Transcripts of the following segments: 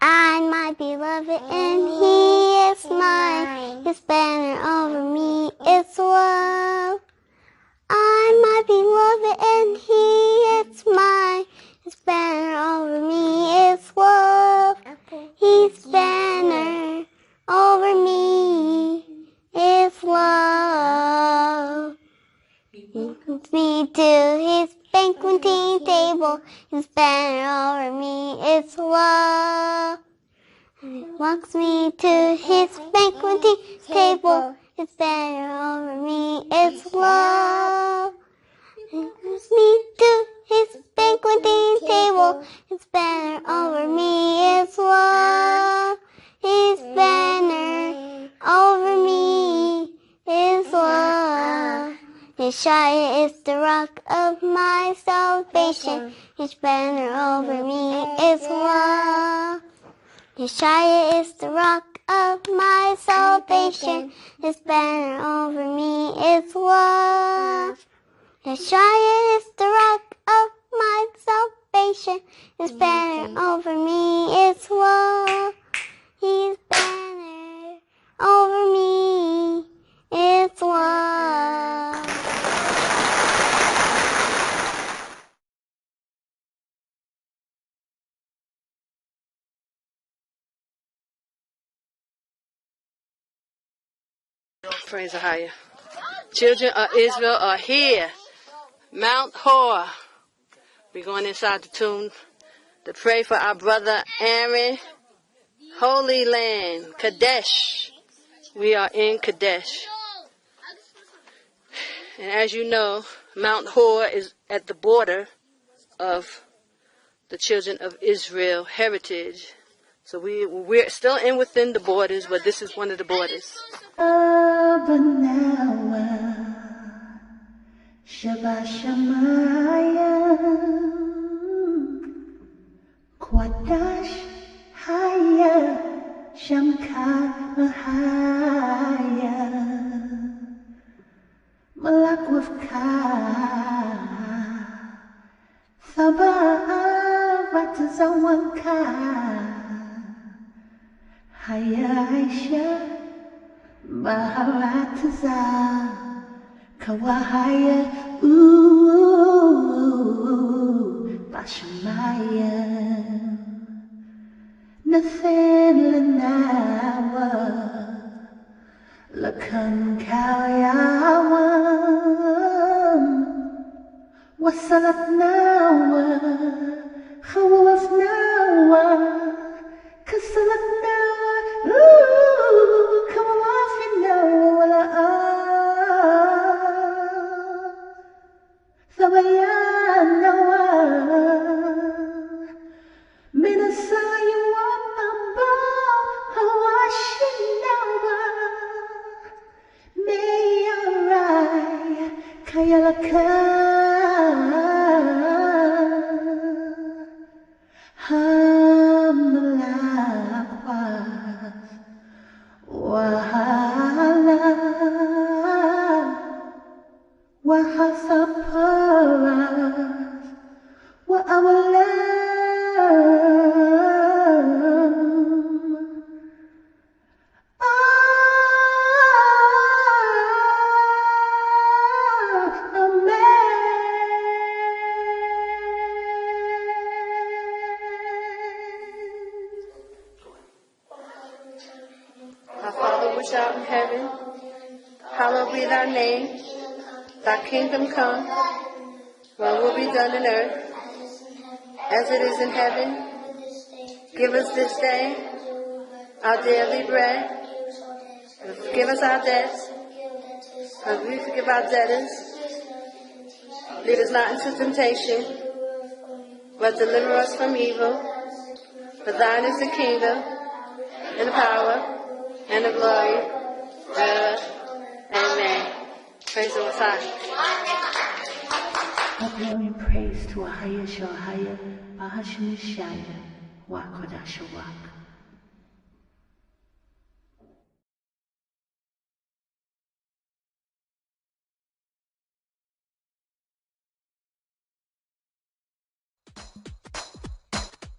I'm my beloved and he is mine. His banner over me is love. I'm my beloved and he is mine. His banner over me is love. His banner over me is love. He brings me to his banqueting table. His banner over me is love. He walks me to his banqueting table. His banner over me is love. He brings me to his banqueting table. His banner over me is love. His banner over me is love. Yeshua is the rock of my salvation. His banner over me is love. Yeshua is the rock of my salvation. His banner over me is love. Yeshua is the rock of my salvation. His banner over me is love. His banner over me is love. Praise the higher. Children of Israel are here. Mount Hor. We're going inside the tomb to pray for our brother Aaron. Holy land, Kadesh. We are in Kadesh. And as you know, Mount Hor is at the border of the children of Israel heritage. So we're still within the borders, but this is one of the borders. Shabbat Shamayim, Kwadash Haya, Shamka Haya, Malak Wafka, Thabavat Zawanka, Haya Aisha, Baharat Zah. Kawahaya, Bashmaya, Nathan Lanawa, Lakan Kalyawam, Wasalat Nawa, Khawaf Nawa, Kasalat Nawa, Kawaf Nawa, Sabayanawa, Minasaya Wapamba, Hawashinawa, Mayarai, Kayalaka, Hamlakwas, Wahala. Wahasaparas wa awalam Amen. Our Father which art in heaven, hallowed be thy name. Thy kingdom come, thy will be done on earth, as it is in heaven. Give us this day our daily bread. Forgive us our debts, as we forgive our debtors. Lead us not into temptation, but deliver us from evil. For thine is the kingdom, and the power, and the glory, forever. Amen. Praise the Messiah. All glory and praise to Ahaya Shahaya, Bahashmishaya, Wakodashawak.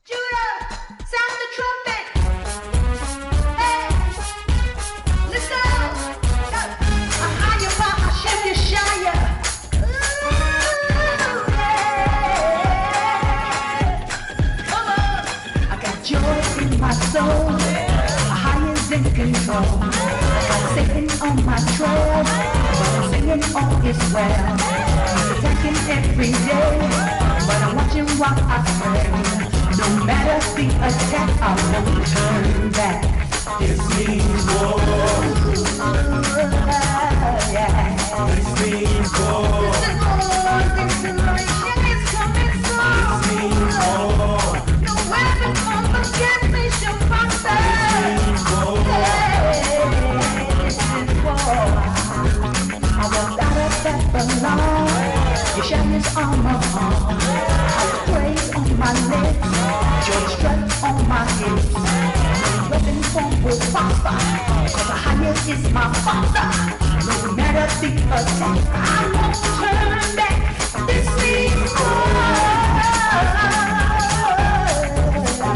Judah, sound the trumpet! in control. I got Satan on my trail, but I'm singing all is well. He's attacking every day, but I'm watching while I pray. No matter the attack, I won't turn back. This means war. Yeah. This means war. This generation is coming soon. This means war. No weapon formed against me shall prosper. This means war. This is war. I walked out of that alone. You shine his armor on. I praise on my lips. Your strength on my hips. No weapon formed will prosper. Cause the higher is my father. No matter the attack, I won't turn back. This means war.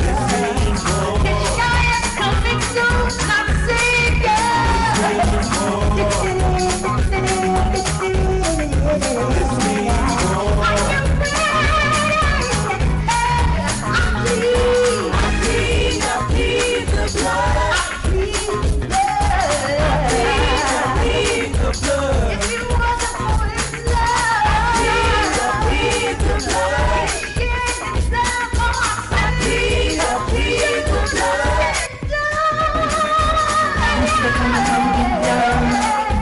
This means war. His giant coming soon, my savior. This means war. Are you ready? I plead the blood. If you wasn't for his love, I plead the blood. Shed himself for my sins. I plead the blood. Mr. Coming down,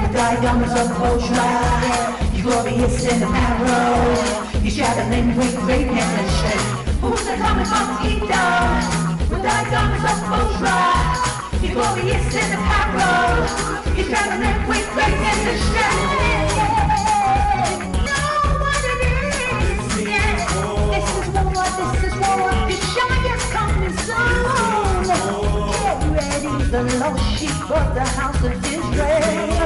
you died on the supposed ride. You glorious in the arrow. You traveling with greatness and strength. Who's the coming from Edom? You died on the supposed ride. You glorious in the arrow. You traveling with greatness and strength. Know what it is. Yeah. This is war. This is war. Your giant's coming soon. Get ready, the lost sheep of the house of Israel.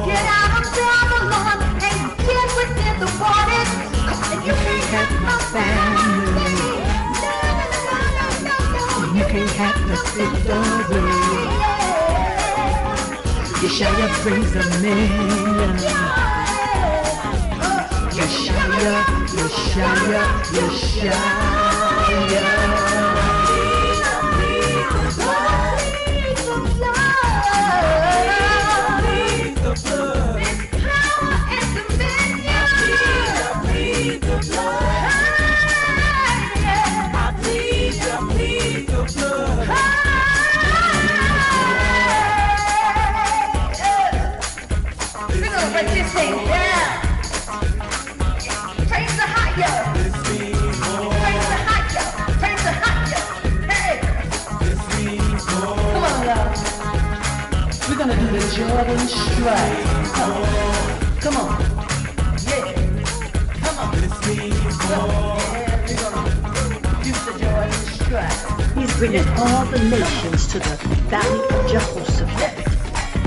Get out of Babylon and get within the waters. Cause you can't have my family. You can't have the victory. Yeshaya brings a million. Yeshaya, Yeshaya, Yeshaya. Jordan strike. Come on. Yeah. Come on. Yeah, we're gonna use the Jordan strike. He's bringing all the nations to the valley of Jehoshaphat.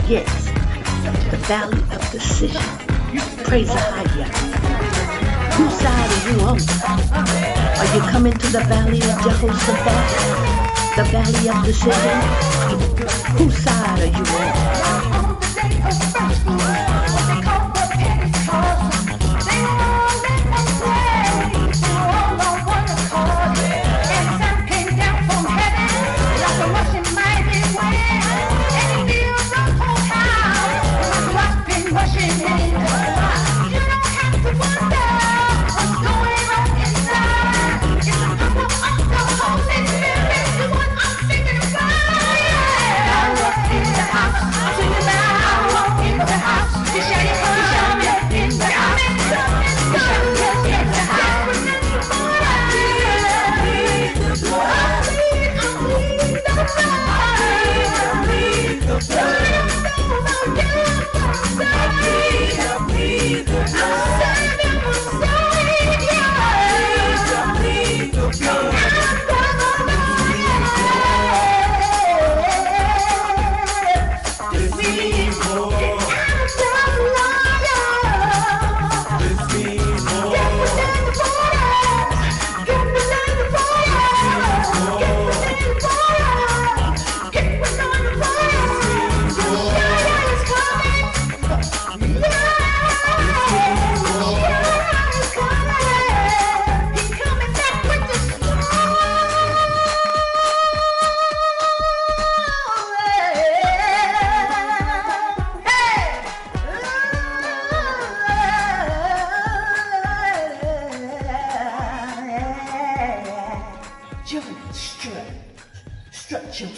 Yes, the valley of decision. Praise Ahaya. Whose side are you on? Are you coming to the valley of Jehoshaphat? The valley of decision? Whose side are you on? Singing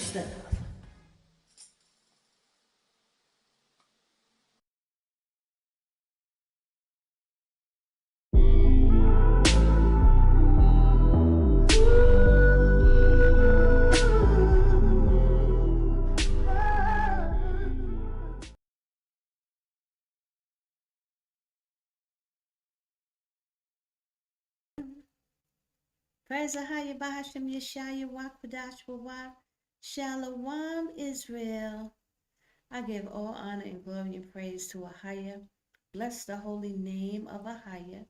stuff. Praise Ahaya Bahashim Yeshaya Wakadash Wawak Shalom Israel. I give all honor and glory and praise to Ahaya. Bless the holy name of Ahaya.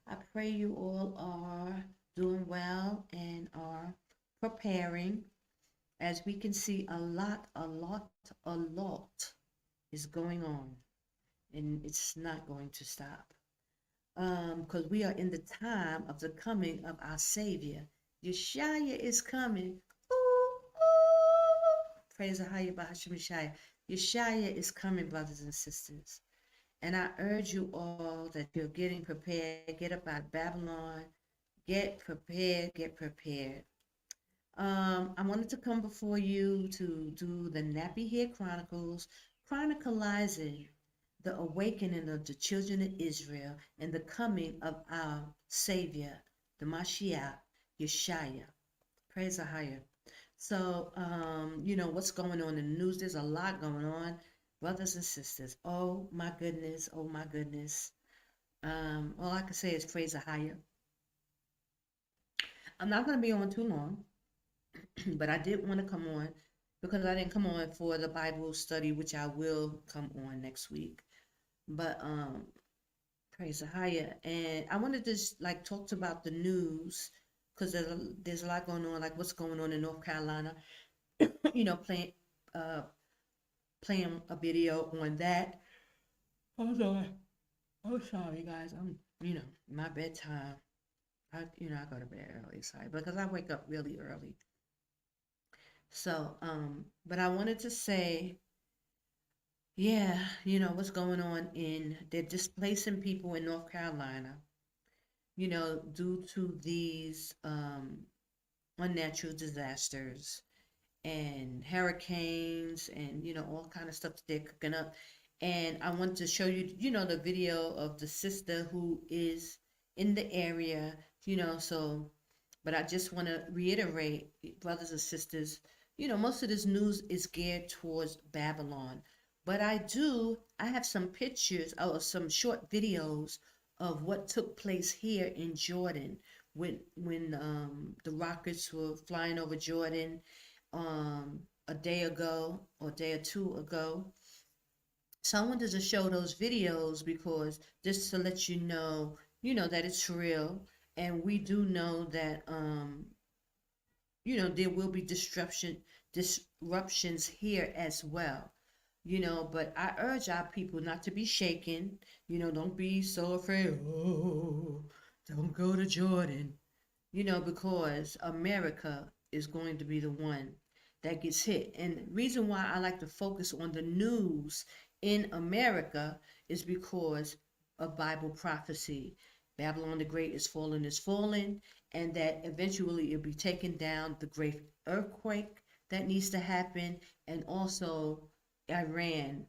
I pray you all are doing well and are preparing. As we can see, a lot is going on, and it's not going to stop. Because we are in the time of the coming of our Savior. Yeshaya is coming. Ooh, ooh. Praise the Hayah Bahashim Yeshaya. Yeshaya is coming, brothers and sisters. And I urge you all that you're getting prepared. Get up out of Babylon. Get prepared. Get prepared. I wanted to come before you to do the Nappy Hair Chronicles, chronicalizing the awakening of the children of Israel and the coming of our Savior, the Mashiach, Yeshaya. Praise the higher. So, you know, what's going on in the news? There's a lot going on, brothers and sisters. Oh my goodness, oh my goodness. All I can say is praise the higher. I'm not going to be on too long, but I did want to come on because I didn't come on for the Bible study, which I will come on next week. But praise the higher, and I wanted to just like talk about the news because there's a lot going on, like what's going on in North Carolina. You know, playing a video on that. I'm sorry, guys. My bedtime. I go to bed early, sorry, because I wake up really early. So, but I wanted to say, yeah, what's going on they're displacing people in North Carolina, due to these unnatural disasters and hurricanes and, all kind of stuff that they're cooking up. And I want to show you, the video of the sister who is in the area, so, but I just want to reiterate, brothers and sisters, most of this news is geared towards Babylon. But I have some pictures or some short videos of what took place here in Jordan when the rockets were flying over Jordan a day ago or a day or two ago. So I wanted to show those videos because just to let you know, that it's real, and we do know that there will be disruptions here as well. But I urge our people not to be shaken. Don't be so afraid. Oh, don't go to Jordan. Because America is going to be the one that gets hit. And the reason why I like to focus on the news in America is because of Bible prophecy. Babylon the Great is falling, and that eventually it'll be taken down, the great earthquake that needs to happen, and also Iran,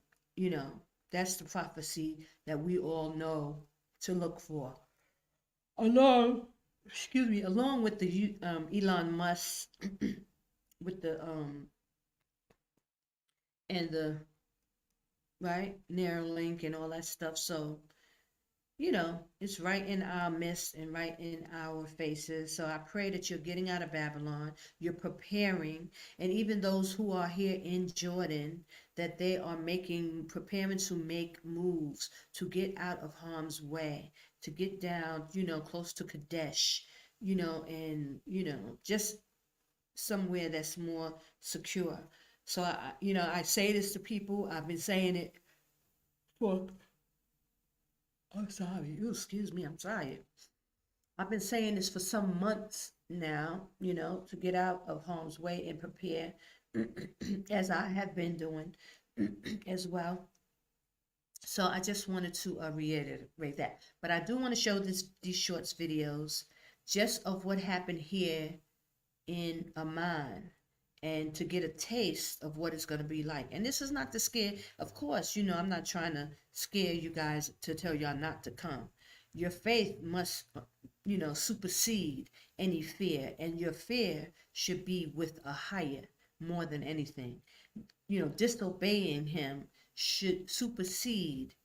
that's the prophecy that we all know to look for. Along with the Elon Musk, with the and the right Neuralink and all that stuff. So it's right in our midst and right in our faces. So I pray that you're getting out of Babylon, you're preparing, and even those who are here in Jordan, that they are preparing to make moves to get out of harm's way, to get down, close to Kadesh, and, just somewhere that's more secure. So, I say this to people, I've been saying it for I'm sorry. Excuse me. I'm sorry. I've been saying this for some months now, to get out of harm's way and prepare, as I have been doing as well. So I just wanted to reiterate that. But I do want to show these shorts videos just of what happened here in Amman and to get a taste of what it's going to be like. And this is not to scare, of course, I'm not trying to scare you guys to tell y'all not to come. Your faith must, supersede any fear, and your fear should be with a higher more than anything. Disobeying him should supersede,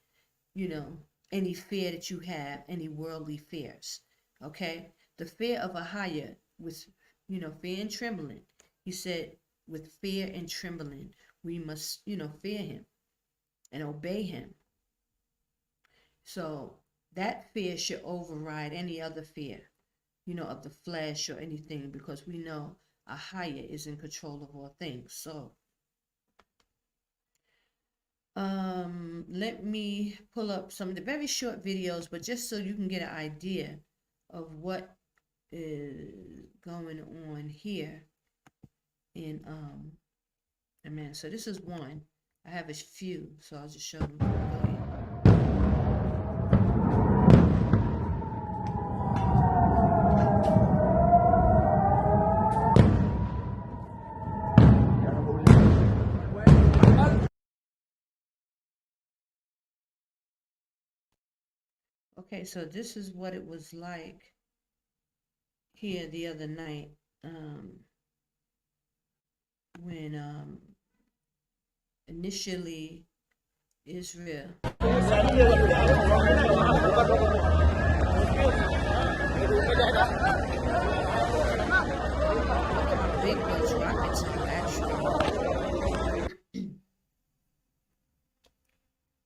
any fear that you have, any worldly fears. Okay? The fear of a higher with, fear and trembling. He said, with fear and trembling, we must, fear him and obey him. So that fear should override any other fear, of the flesh or anything, because we know a higher is in control of all things. So let me pull up some of the very short videos, but just so you can get an idea of what is going on here in Amen. So this is one. I have a few, so I'll just show them quickly. Okay, so this is what it was like here the other night when initially Israel big those rockets are actually.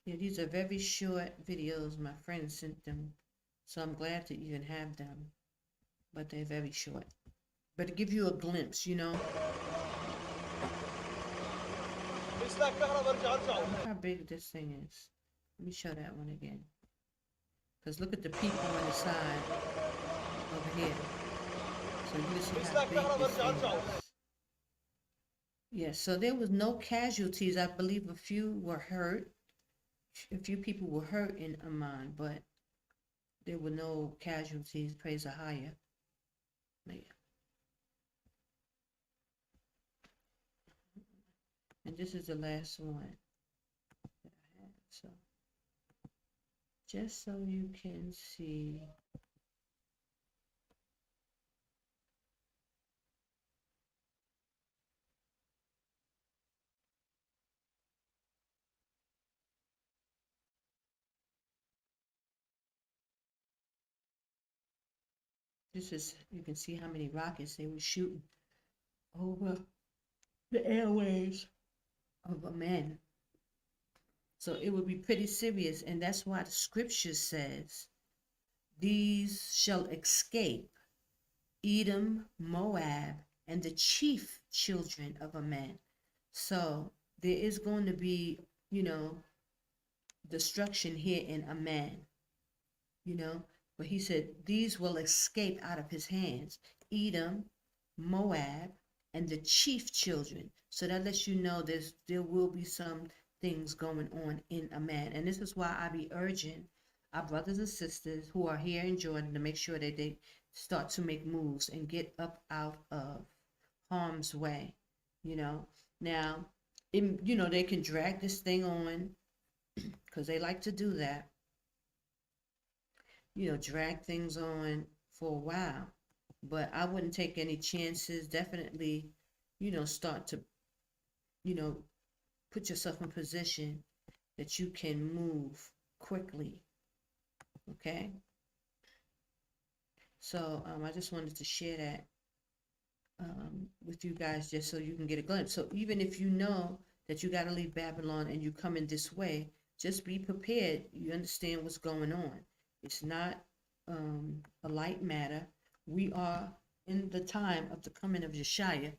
Yeah, these are very short videos. My friend sent them, so I'm glad to even have them, but they're very short. But to give you a glimpse, Look how big this thing is. Let me show that one again. Because look at the people on the side over here. So you can see how big this thing is. Yeah, so there was no casualties. I believe a few were hurt. A few people were hurt in Amman, but there were no casualties. Praise the higher. Yeah. And this is the last one that I have. So just so you can see. This is, you can see how many rockets they were shooting over the airwaves of Amman. So it would be pretty serious, and that's why the scripture says, these shall escape Edom, Moab, and the chief children of Amman. So there is going to be, destruction here in Amman, but he said these will escape out of his hands, Edom, Moab, and the chief children. So that lets you know there will be some things going on in Amman. And this is why I be urging our brothers and sisters who are here in Jordan to make sure that they start to make moves and get up out of harm's way. Now, they can drag this thing on because they like to do that. Drag things on for a while, but I wouldn't take any chances. Definitely, start to, put yourself in position that you can move quickly. Okay. So I just wanted to share that with you guys, just so you can get a glimpse. So even if you know that you got to leave Babylon and you come in this way, just be prepared. You understand what's going on. It's not a light matter. We are in the time of the coming of Yeshua.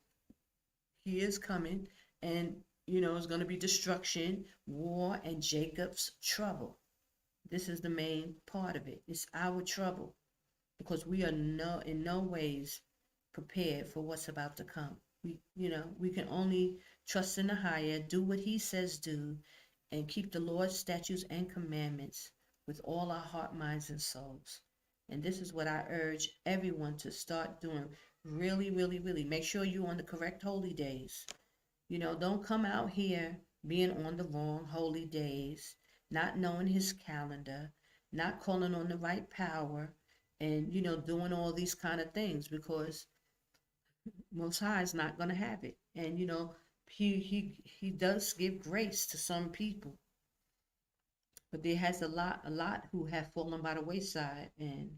He is coming, and it's going to be destruction, war, and Jacob's trouble. This is the main part of it. It's our trouble, because we are in no ways prepared for what's about to come. We can only trust in the higher, do what he says do, and keep the Lord's statutes and commandments with all our heart, minds, and souls. And this is what I urge everyone to start doing. Really, really, really. Make sure you're on the correct holy days. Don't come out here being on the wrong holy days, not knowing his calendar, not calling on the right power, and, doing all these kind of things, because Most High is not going to have it. And, he does give grace to some people, but there has a lot who have fallen by the wayside, and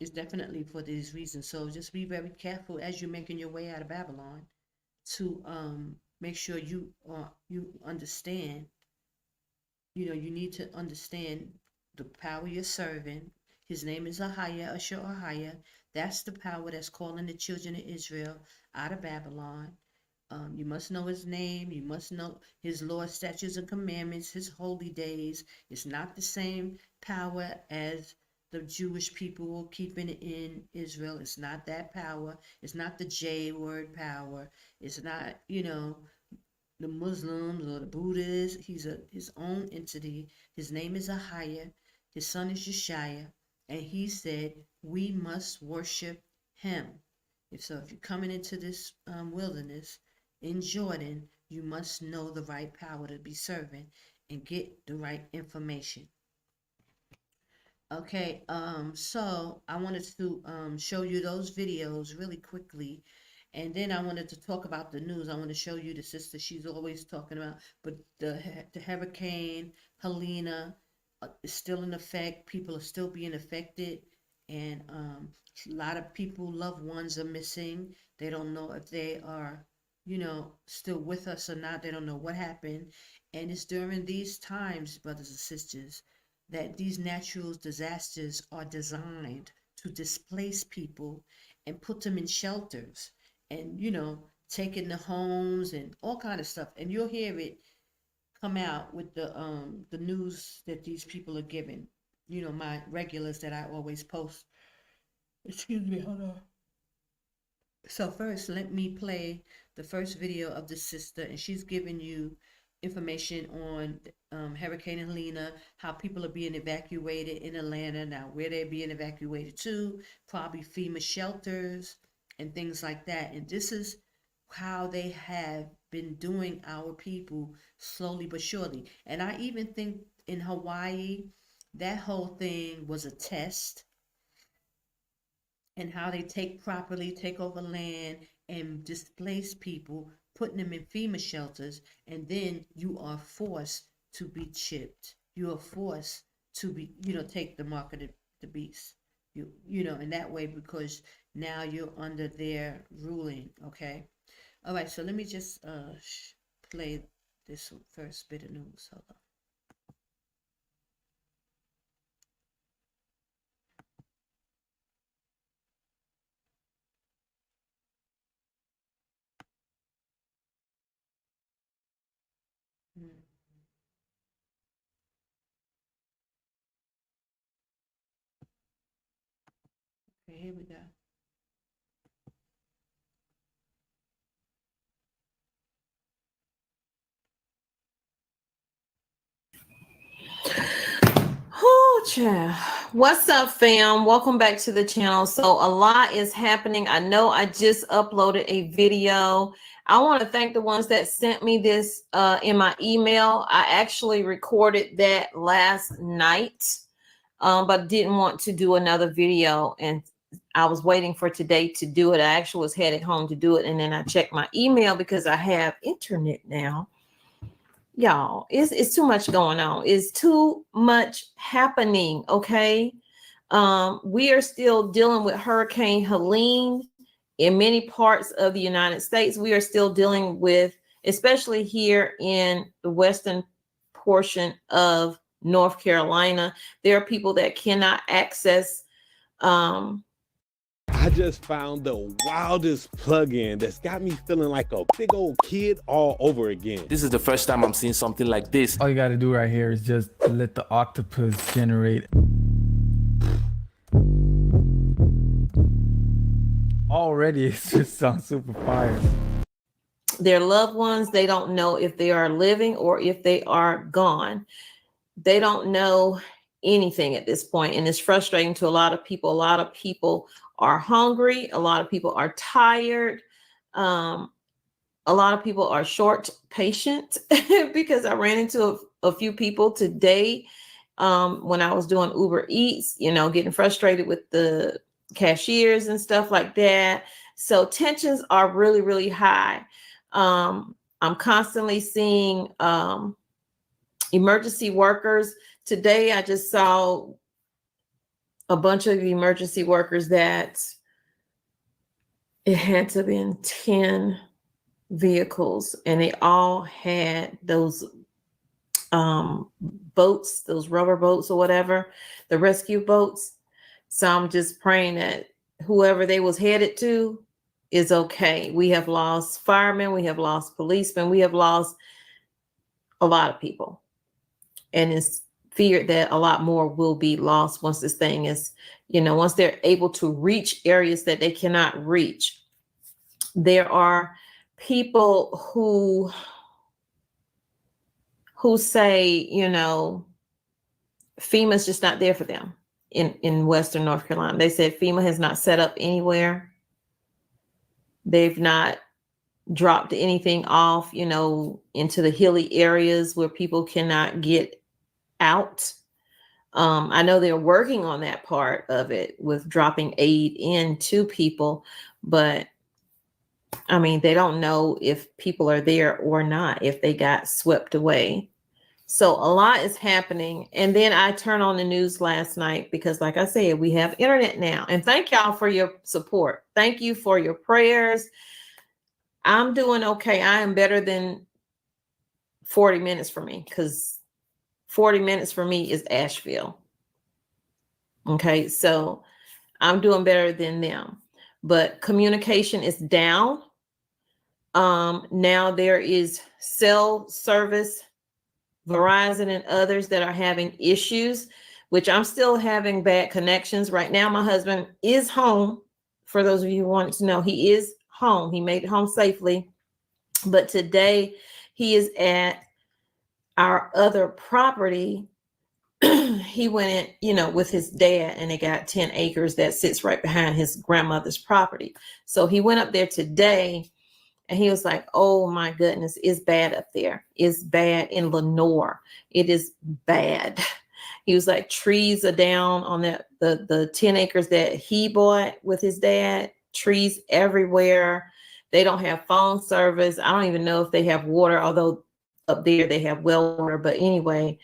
it's definitely for these reasons. So just be very careful as you're making your way out of Babylon to make sure you understand. You need to understand the power you're serving. His name is Ahaya, Ashur Ahaya. That's the power that's calling the children of Israel out of Babylon. You must know his name. You must know his laws, statutes, and commandments, his holy days. It's not the same power as the Jewish people keeping it in Israel. It's not that power. It's not the J word power. It's not, the Muslims or the Buddhists. He's his own entity. His name is Ahaya. His son is Yeshaya. And he said, we must worship him. If you're coming into this wilderness in Jordan, you must know the right power to be serving and get the right information. Okay, so I wanted to show you those videos really quickly. And then I wanted to talk about the news. I want to show you the sister she's always talking about. But the hurricane, Helena, is still in effect. People are still being affected. And a lot of people, loved ones are missing. They don't know if they are, still with us or not. They don't know what happened. And it's during these times, brothers and sisters, that these natural disasters are designed to displace people and put them in shelters and, taking the homes and all kind of stuff. And you'll hear it come out with the news that these people are giving. My regulars that I always post. Excuse me, hold on. So first, let me play the first video of the sister, and she's giving you information on Hurricane Helena, how people are being evacuated in Atlanta, now where they're being evacuated to, probably FEMA shelters and things like that. And this is how they have been doing our people slowly but surely. And I even think in Hawaii, that whole thing was a test, and how they take over land and displace people, putting them in FEMA shelters, and then you are forced to be chipped. You are forced to be, take the mark of the beast. In that way, because now you're under their ruling, okay? All right, so let me just play this first bit of news. Hold on. Okay, here we go. Oh, child. What's up, fam? Welcome back to the channel. So a lot is happening. I know I just uploaded a video. I want to thank the ones that sent me this in my email. I actually recorded that last night, but didn't want to do another video. And I was waiting for today to do it. I actually was headed home to do it. And then I checked my email because I have internet now. Y'all, it's too much going on. It's too much happening. Okay. We are still dealing with Hurricane Helene in many parts of the United States. We are still dealing with, especially here in the western portion of North Carolina, there are people that cannot access I just found the wildest plugin that's got me feeling like a big old kid all over again. This is the first time I'm seeing something like this. All you gotta do right here is just let the octopus generate. Already, it just sounds super fire. Their loved ones, they don't know if they are living or if they are gone. They don't know anything at this point, and it's frustrating to a lot of people. A lot of people are hungry. A lot of people are tired. A lot of people are short patient because I ran into a few people today when I was doing Uber Eats, you know, getting frustrated with the cashiers and stuff like that. So tensions are really, really high. I'm constantly seeing emergency workers. Today, I just saw a bunch of emergency workers that it had to have been 10 vehicles, and they all had those boats, those rubber boats or whatever, the rescue boats. So I'm just praying that whoever they was headed to is okay. We have lost firemen, we have lost policemen, we have lost a lot of people. And it's feared that a lot more will be lost once this thing is, you know, once they're able to reach areas that they cannot reach. There are people who say, you know, FEMA's just not there for them in Western North Carolina. They said FEMA has not set up anywhere. They've not dropped anything off, you know, into the hilly areas where people cannot get out. I know they're working on that part of it with dropping aid in to people, but I mean, they don't know if people are there or not, if they got swept away. So a lot is happening. And then I turned on the news last night because, like I said, we have internet now. And thank y'all for your support. Thank you for your prayers. I'm doing okay. I am better than 40 minutes for me, because 40 minutes for me is Asheville. Okay, so I'm doing better than them. But communication is down. Now there is cell service, Verizon and others that are having issues, which I'm still having bad connections. Right now, my husband is home. For those of you who want to know, he is home. He made it home safely. But today he is at our other property. He went in, you know, with his dad, and they got 10 acres that sits right behind his grandmother's property. So he went up there today, and he was like, oh my goodness, it's bad up there. It's bad in Lenore. It is bad. He was like, trees are down on the 10 acres that he bought with his dad, trees everywhere. They don't have phone service. I don't even know if they have water, although up there they have well water. But anyway,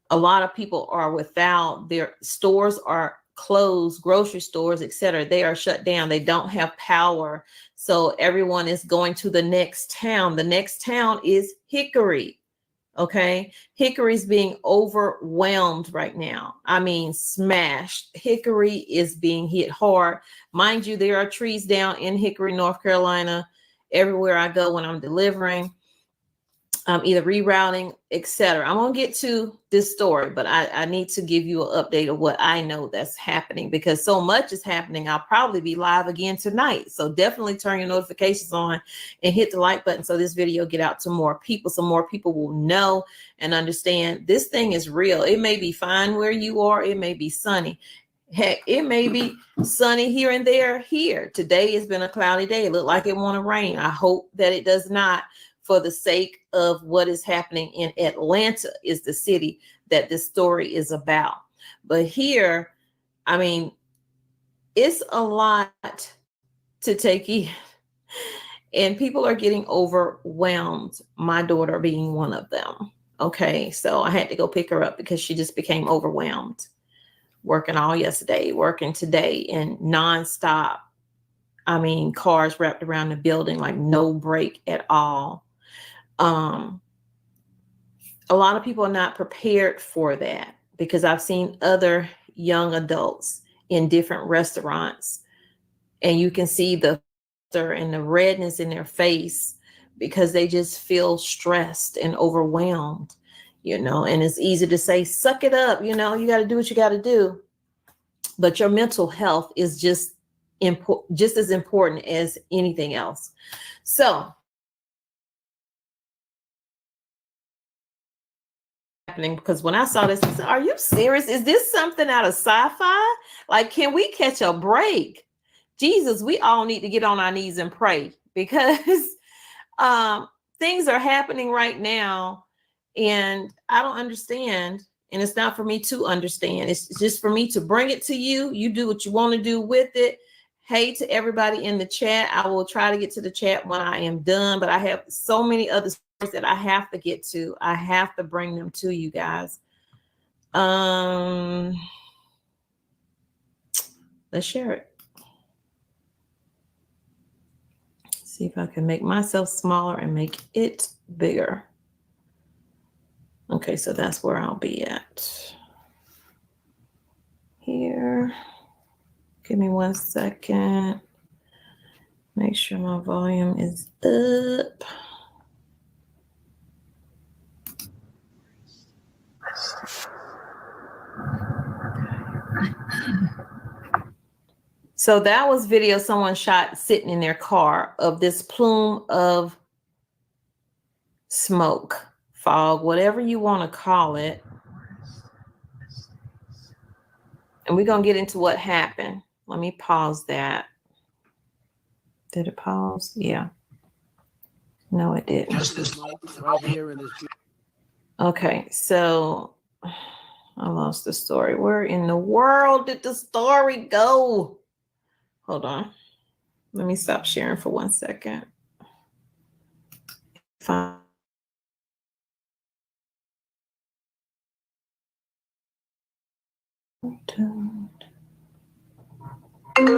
a lot of people are without, their stores are closed, grocery stores, etc. They are shut down. They don't have power. So everyone is going to the next town. The next town is Hickory. Okay. Hickory's being overwhelmed right now. I mean, smashed. Hickory is being hit hard. Mind you, there are trees down in Hickory, North Carolina, everywhere I go when I'm delivering. Either rerouting, etc. I'm gonna get to this story, but I need to give you an update of what I know that's happening, because so much is happening. I'll probably be live again tonight. So definitely turn your notifications on and hit the like button so this video get out to more people, so more people will know and understand this thing is real. It may be fine where you are, it may be sunny. Heck, it may be sunny here and there here. Today has been a cloudy day. It looked like it want to rain. I hope that it does not, for the sake of what is happening in Atlanta, is the city that this story is about. But here, I mean, it's a lot to take in, and people are getting overwhelmed, my daughter being one of them. Okay, so I had to go pick her up because she just became overwhelmed, working all yesterday, working today, and nonstop. I mean, cars wrapped around the building, like no break at all. A lot of people are not prepared for that, because I've seen other young adults in different restaurants, and you can see the and the redness in their face because they just feel stressed and overwhelmed, you know. And it's easy to say, suck it up, you know, you got to do what you got to do. But your mental health is just as important as anything else. So happening, because when I saw this, I said, are you serious? Is this something out of sci-fi? Like, can we catch a break? Jesus, we all need to get on our knees and pray, because things are happening right now and I don't understand. And it's not for me to understand. It's just for me to bring it to you. You do what you want to do with it. Hey to everybody in the chat. I will try to get to the chat when I am done, but I have so many other stories that I have to get to. I have to bring them to you guys. Let's share it. See if I can make myself smaller and make it bigger. Okay, so that's where I'll be at. Here. Give me 1 second. Make sure my volume is up. So that was video someone shot sitting in their car of this plume of smoke, fog, whatever you want to call it. And we're going to get into what happened. Let me pause that. Did it pause? Yeah. No, it didn't. Right here in this. Okay, so I lost the story. Where in the world did the story go? Hold on. Let me stop sharing for 1 second. Fine. It's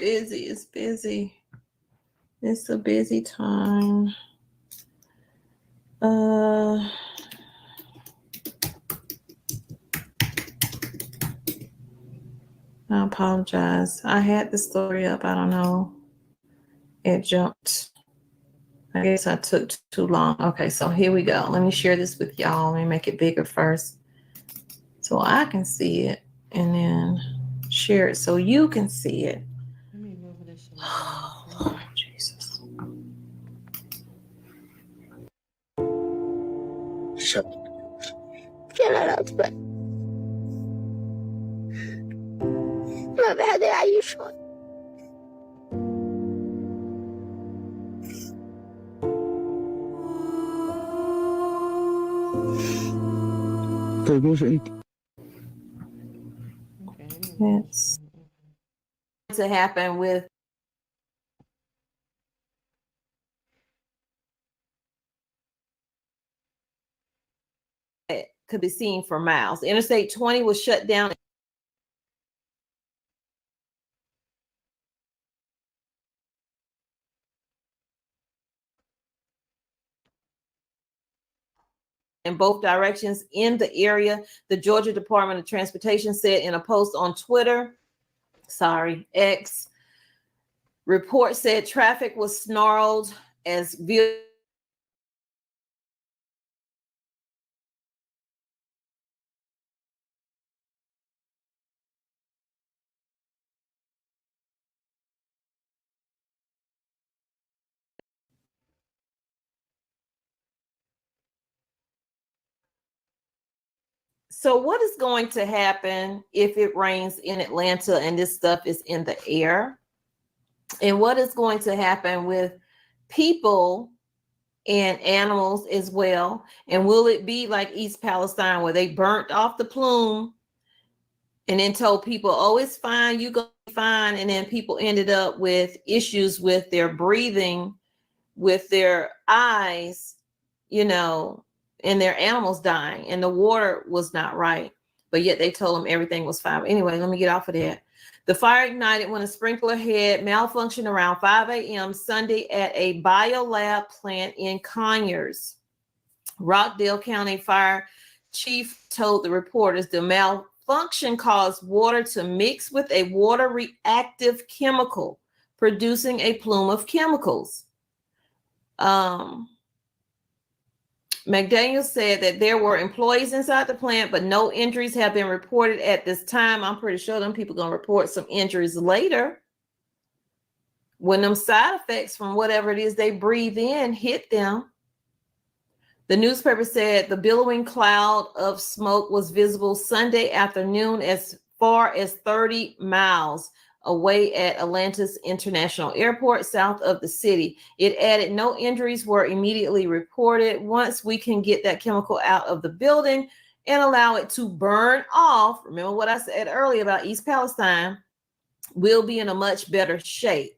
busy. It's busy. It's a busy time. I apologize. I had the story up. I don't know. It jumped. I guess I took too long. Okay, so here we go. Let me share this with y'all. Let me make it bigger first so I can see it, and then share it so you can see it. Let me move this. Oh, Lord Jesus. لطفا ما بعد يعيشون It's to happen with it could be seen for miles. Interstate 20 was shut down. In both directions in the area, the Georgia Department of Transportation said in a post on Twitter, X, report said traffic was snarled as vehicles. So what is going to happen if it rains in Atlanta and this stuff is in the air? And what is going to happen with people and animals as well? And will it be like East Palestine where they burnt off the plume and then told people, oh, it's fine, you're going to be fine. And then people ended up with issues with their breathing, with their eyes, and their animals dying, and the water was not right, but yet they told them everything was fine. Anyway, let me get off of that. The fire ignited when a sprinkler head malfunctioned around 5 a.m. Sunday at a biolab plant in Conyers. Rockdale County Fire Chief told the reporters the malfunction caused water to mix with a water reactive chemical, producing a plume of chemicals. McDaniel said that there were employees inside the plant, but no injuries have been reported at this time. I'm pretty sure them people going to report some injuries later when them side effects from whatever it is they breathe in hit them. The newspaper said the billowing cloud of smoke was visible Sunday afternoon as far as 30 miles away at Atlanta's International Airport, south of the city. It added no injuries were immediately reported. Once we can get that chemical out of the building and allow it to burn off, remember what I said earlier about East Palestine, we'll be in a much better shape.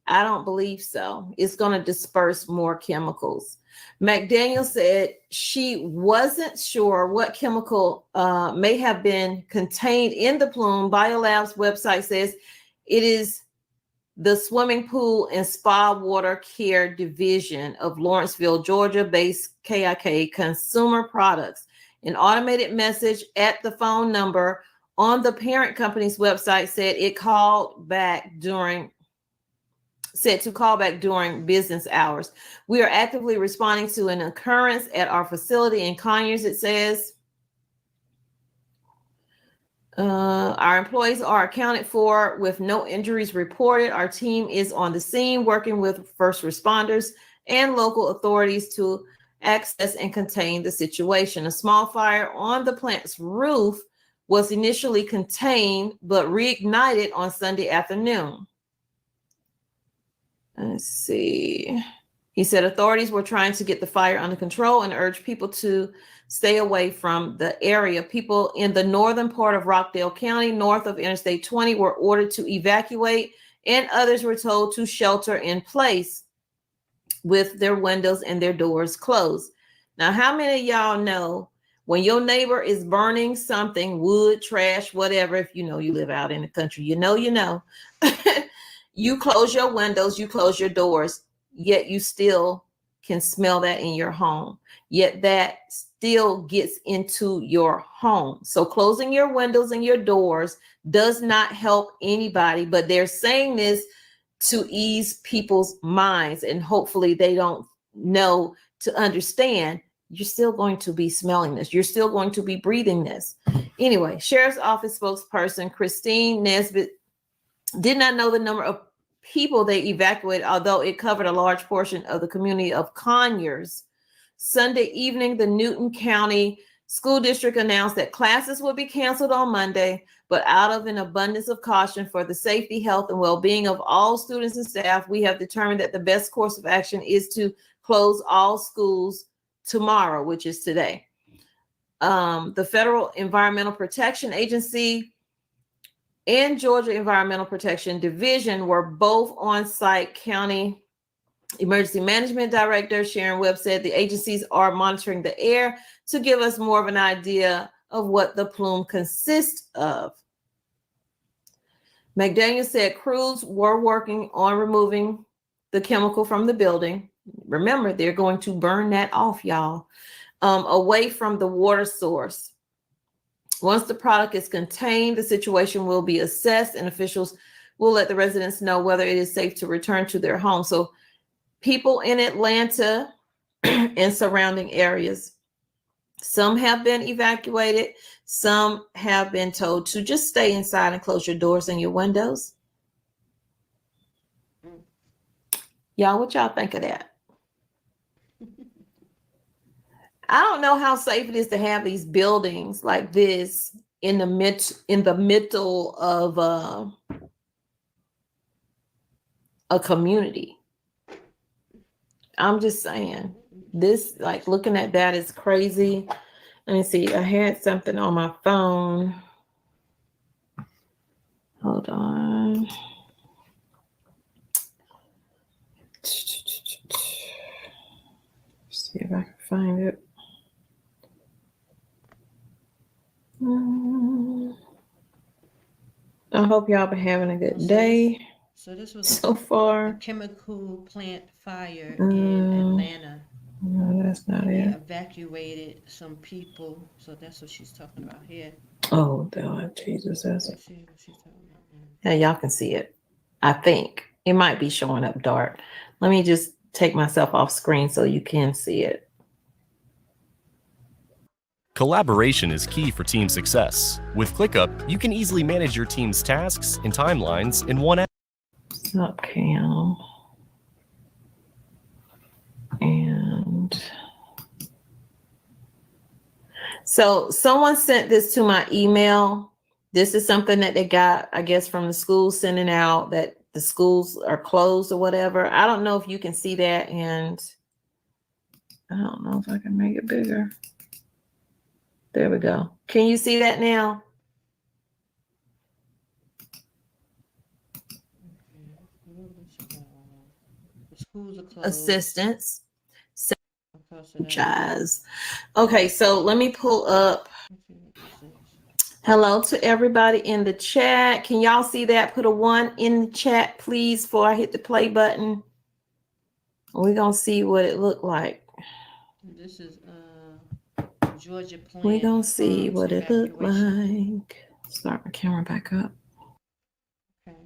I don't believe so. It's going to disperse more chemicals. McDaniel said she wasn't sure what chemical may have been contained in the plume. Biolab's website says it is the swimming pool and spa water care division of Lawrenceville, Georgia-based KIK Consumer Products. An automated message at the phone number on the parent company's website said it said to call back during business hours. We are actively responding to an occurrence at our facility in Conyers, it says. Our employees are accounted for with no injuries reported. Our team is on the scene working with first responders and local authorities to access and contain the situation. A small fire on the plant's roof was initially contained but reignited on Sunday afternoon. Let's see. He said authorities were trying to get the fire under control and urged people to stay away from the area. People in the northern part of Rockdale County, north of Interstate 20, were ordered to evacuate, and others were told to shelter in place with their windows and their doors closed. Now, how many of y'all know when your neighbor is burning something, wood, trash, whatever, if you know you live out in the country, you know, you close your windows, you close your doors, yet you still can smell that in your home. Yet that still gets into your home. So closing your windows and your doors does not help anybody, but they're saying this to ease people's minds, and hopefully they don't know to understand you're still going to be smelling this. You're still going to be breathing this. Anyway, Sheriff's Office spokesperson Christine Nesbitt did not know the number of people they evacuated, although it covered a large portion of the community of Conyers. Sunday evening, the Newton County School District announced that classes would be canceled on Monday, but out of an abundance of caution for the safety, health, and well-being of all students and staff, we have determined that the best course of action is to close all schools tomorrow, which is today. The Federal Environmental Protection Agency and Georgia Environmental Protection Division were both on site. County Emergency Management Director Sharon Webb said the agencies are monitoring the air to give us more of an idea of what the plume consists of. McDaniel said crews were working on removing the chemical from the building. Remember, they're going to burn that off, y'all, away from the water source. Once the product is contained, the situation will be assessed and officials will let the residents know whether it is safe to return to their home. So people in Atlanta and surrounding areas, some have been evacuated. Some have been told to just stay inside and close your doors and your windows. Y'all, what y'all think of that? I don't know how safe it is to have these buildings like this in the middle of a community. I'm just saying, this, like, looking at that is crazy. Let me see. I had something on my phone. Hold on. See if I can find it. I hope y'all been having a good day. So this was so far. a chemical plant fire in Atlanta. No, that's not They it. evacuated some people. So that's what she's talking about here. Oh, God, Jesus. Let's see what she's talking about. Yeah, y'all can see it. I think it might be showing up dark. Let me just take myself off screen so you can see it. Collaboration is key for team success. With ClickUp, you can easily manage your team's tasks and timelines in one app. Up cam. And So someone sent this to my email. This is something that they got, I guess, from the school sending out that the schools are closed or whatever. I don't know if you can see that, and I don't know if I can make it bigger. There we go. Can you see that now? The schools are closed. Assistance. Across the Franchise. Okay, so let me pull up. Hello to everybody in the chat. Can y'all see that? Put a 1 in the chat, please, before I hit the play button. We're gonna see what it looked like. This is Georgia plan. We're gonna see what it looked evacuation. like. Start my camera back up. Okay.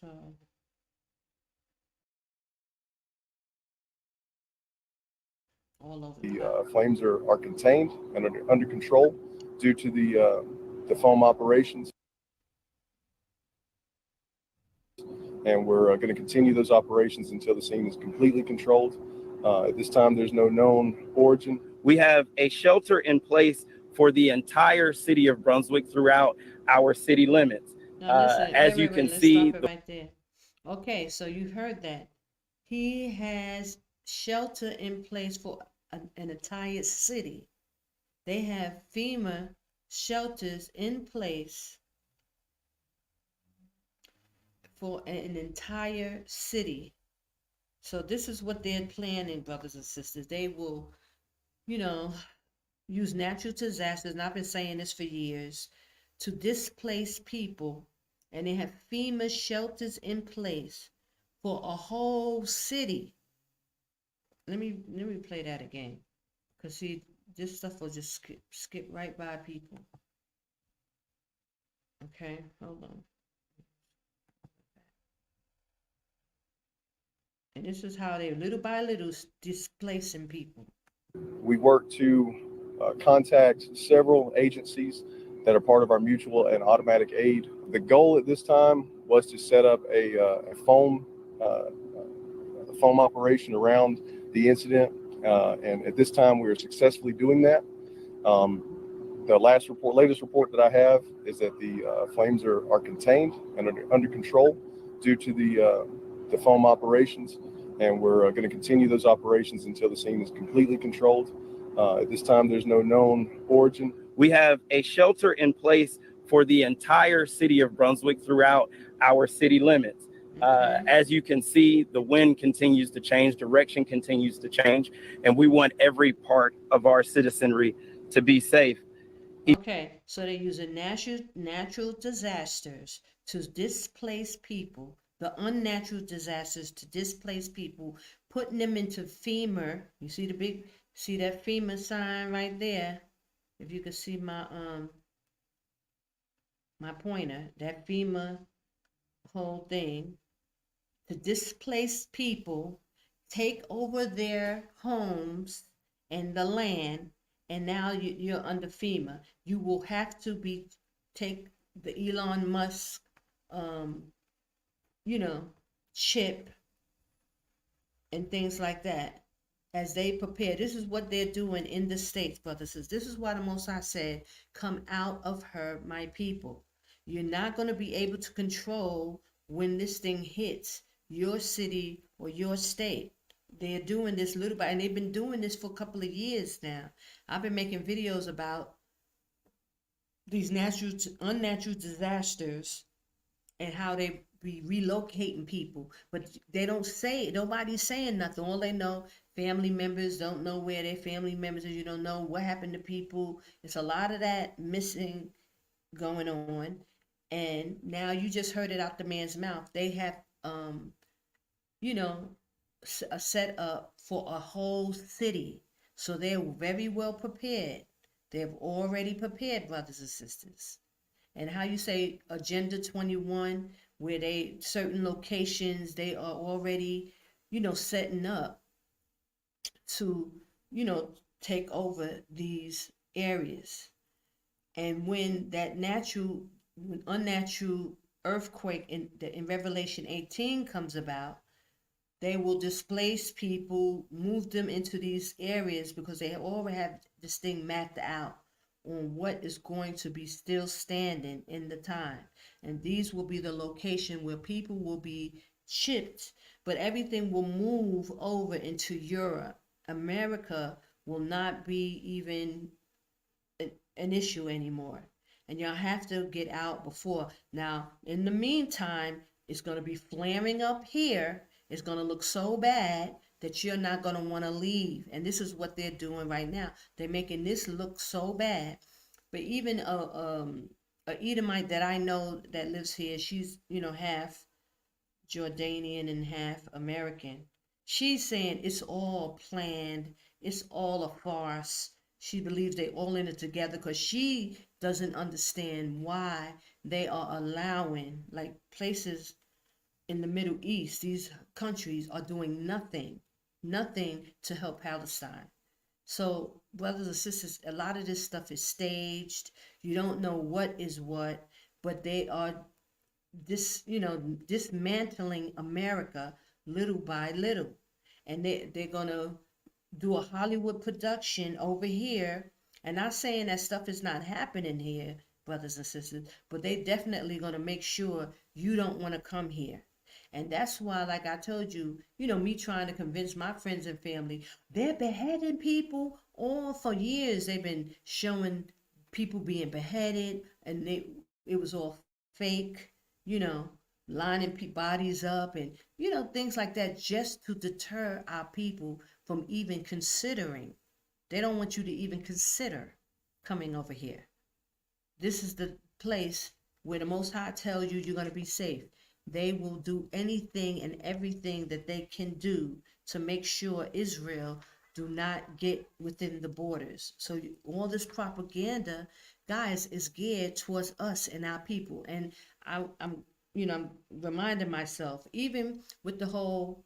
So all over the flames are contained and under control due to the foam operations. And we're going to continue those operations until the scene is completely controlled. At this time, there's no known origin. We have a shelter in place for the entire city of Brunswick throughout our city limits. Now listen, as you can let's see, stop it right there. Okay, so you heard that. He has shelter in place for an entire city. They have FEMA shelters in place for an entire city. So this is what they're planning, brothers and sisters. They will, use natural disasters, and I've been saying this for years, to displace people. And they have FEMA shelters in place for a whole city. Let me play that again. Because see, this stuff will just skip right by people. Okay, hold on. And this is how they little by little displacing people. We work to contact several agencies that are part of our mutual and automatic aid. The goal at this time was to set up a foam operation around the incident, and at this time we are successfully doing that. The latest report that I have is that the flames are contained and under control due to the foam operations, and we're going to continue those operations until the scene is completely controlled. At this time, there's no known origin. We have a shelter in place for the entire city of Brunswick throughout our city limits. As you can see, the wind continues to change, direction continues to change, and we want every part of our citizenry to be safe. Okay, so they're using natural disasters to displace people, the unnatural disasters to displace people, putting them into FEMA. You see see that FEMA sign right there? If you could see my pointer, that FEMA whole thing, to displace people, take over their homes and the land, and now you're under FEMA. You will have to take the Elon Musk, chip and things like that as they prepare. This is what they're doing in the States, brothers. This is why the Most High said, come out of her, my people. You're not going to be able to control when this thing hits your city or your state. They're doing this little bit, and they've been doing this for a couple of years now. I've been making videos about these unnatural disasters and how they be relocating people, but they don't say, nobody's saying nothing. All they know, family members don't know where their family members are. You don't know what happened to people. It's a lot of that missing going on. And now you just heard it out the man's mouth. They have, a set up for a whole city. So they're very well prepared. They've already prepared, brothers and sisters. And how you say Agenda 21, where certain locations, they are already, setting up to, take over these areas. And when that unnatural earthquake in Revelation 18 comes about, they will displace people, move them into these areas because they already have this thing mapped out on what is going to be still standing in the time. And these will be the location where people will be shipped, but everything will move over into Europe. America will not be even an issue anymore. And y'all have to get out before. Now, in the meantime, it's going to be flaring up here. It's going to look so bad that you're not going to want to leave. And this is what they're doing right now. They're making this look so bad. But even a Edomite that I know that lives here, she's, half Jordanian and half American. She's saying it's all planned. It's all a farce. She believes they all in it together because she doesn't understand why they are allowing, like, places in the Middle East, these countries are doing nothing to help Palestine. So, brothers and sisters, a lot of this stuff is staged. You don't know what is what, but they are dismantling America little by little. And they're going to do a Hollywood production over here. And not saying that stuff is not happening here, brothers and sisters, but they definitely going to make sure you don't want to come here. And that's why, like I told you, me trying to convince my friends and family, they're beheading people. All for years, they've been showing people being beheaded, and it was all fake, lining bodies up and, things like that, just to deter our people from even considering. They don't want you to even consider coming over here. This is the place where the Most High tells you you're going to be safe. They will do anything and everything that they can do to make sure Israel do not get within the borders. So all this propaganda, guys, is geared towards us and our people. And I'm reminding myself, even with the whole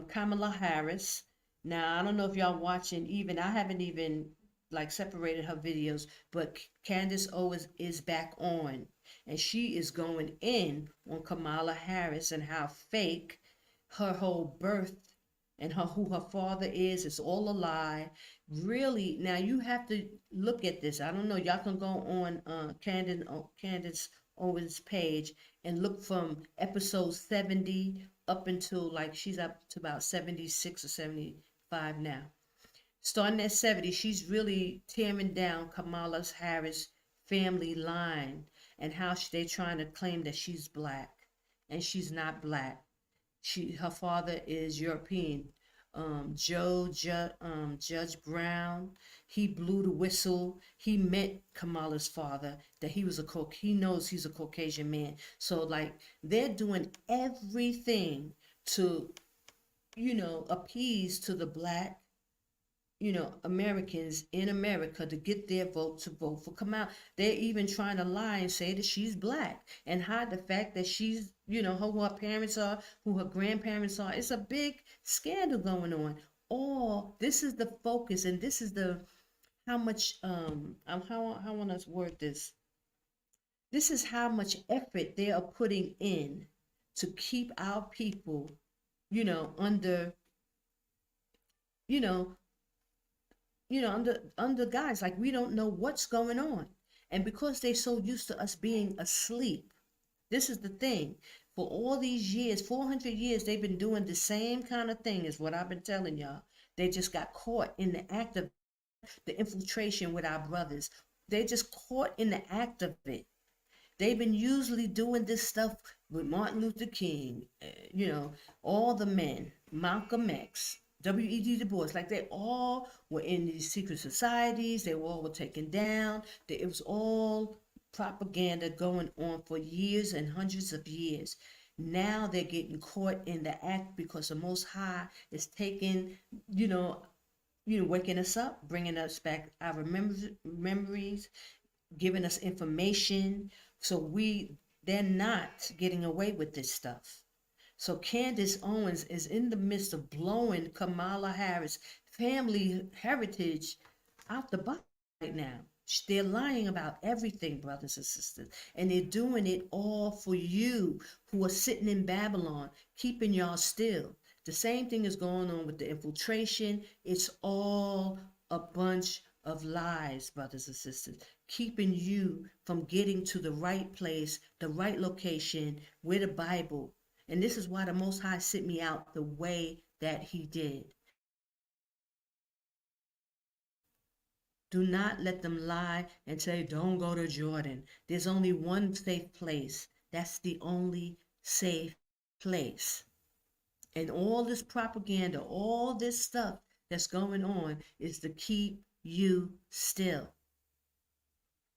Kamala Harris. Now, I don't know if y'all watching, I haven't even like separated her videos, but Candace Owens is back on, and she is going in on Kamala Harris and how fake her whole birth and who her father is. It's all a lie. Really, now you have to look at this. I don't know. Y'all can go on Candace Owens' page and look from episode 70 up until like she's up to about 76 or 75 now. Starting at 70, she's really tearing down Kamala Harris' family line and how they're trying to claim that she's black, and she's not black. Her father is European. Judge Brown, he blew the whistle. He met Kamala's father, that he knows he's a Caucasian man. So like they're doing everything to, appease to the black, Americans in America to get their vote to vote for Kamala. They're even trying to lie and say that she's black and hide the fact that she's, who her parents are, who her grandparents are. It's a big scandal going on. This is the focus, and this is how much, how I want to word this. This is how much effort they are putting in to keep our people, under, under guys, like we don't know what's going on. And because they're so used to us being asleep, this is the thing. For all these years, 400 years, they've been doing the same kind of thing as what I've been telling y'all. They just got caught in the act of the infiltration with our brothers. They just caught in the act of it. They've been usually doing this stuff with Martin Luther King, all the men, Malcolm X, W.E.D. Du Bois, like they all were in these secret societies. They all were taken down. It was all propaganda going on for years and hundreds of years. Now they're getting caught in the act because the Most High is taking, waking us up, bringing us back our memories, giving us information. So they're not getting away with this stuff. So Candace Owens is in the midst of blowing Kamala Harris' family heritage out the box right now. They're lying about everything, brothers and sisters. And they're doing it all for you who are sitting in Babylon, keeping y'all still. The same thing is going on with the infiltration. It's all a bunch of lies, brothers and sisters, keeping you from getting to the right place, the right location, with the Bible. And this is why the Most High sent me out the way that he did. Do not let them lie and say, don't go to Jordan. There's only one safe place. That's the only safe place. And all this propaganda, all this stuff that's going on is to keep you still.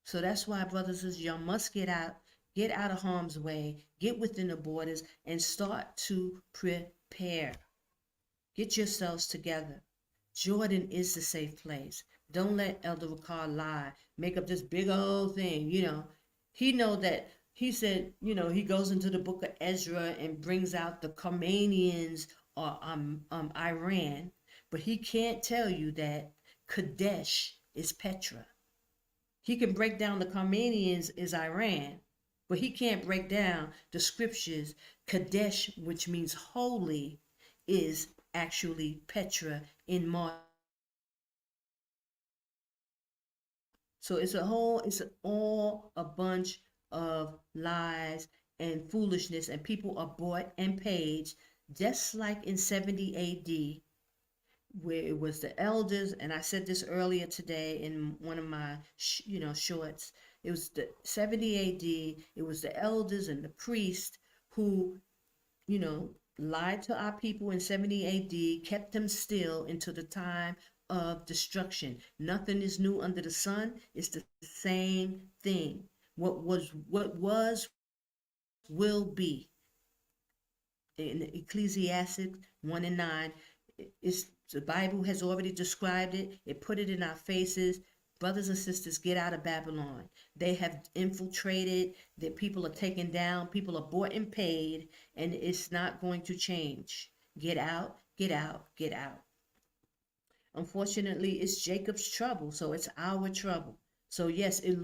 So that's why, brothers and sisters, y'all must get out of harm's way, get within the borders, and start to prepare. Get yourselves together. Jordan is the safe place. Don't let Elder Ricard lie, make up this big old thing. He know that. He said, he goes into the book of Ezra and brings out the Carmanians or Iran, but he can't tell you that Kadesh is Petra. He can break down the Carmanians is Iran, but he can't break down the scriptures. Kadesh, which means holy, is actually Petra in Mark. So it's all a bunch of lies and foolishness, and people are bought and paid, just like in 70 AD, where it was the elders, and I said this earlier today in one of my shorts. It was the 70 AD, it was the elders and the priests who lied to our people in 70 AD, kept them still until the time of destruction. Nothing is new under the sun. It's the same thing. What was will be. In Ecclesiastes 1:9, the Bible has already described it. It put it in our faces. Brothers and sisters, get out of Babylon. They have infiltrated. The people are taken down. People are bought and paid, and it's not going to change. Get out, get out, get out. Unfortunately, it's Jacob's trouble, so it's our trouble. So yes, it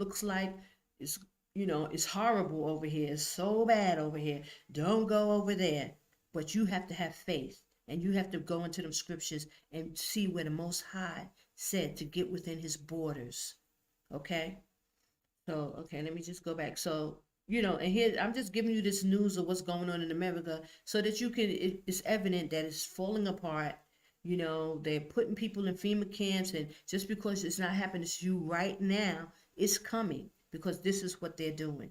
looks like it's horrible over here. It's so bad over here. Don't go over there. But you have to have faith, and you have to go into them scriptures and see where the Most High said to get within his borders. Okay? So, okay, let me just go back. So, and here, I'm just giving you this news of what's going on in America so that it's evident that it's falling apart. They're putting people in FEMA camps, and just because it's not happening to you right now, it's coming, because this is what they're doing.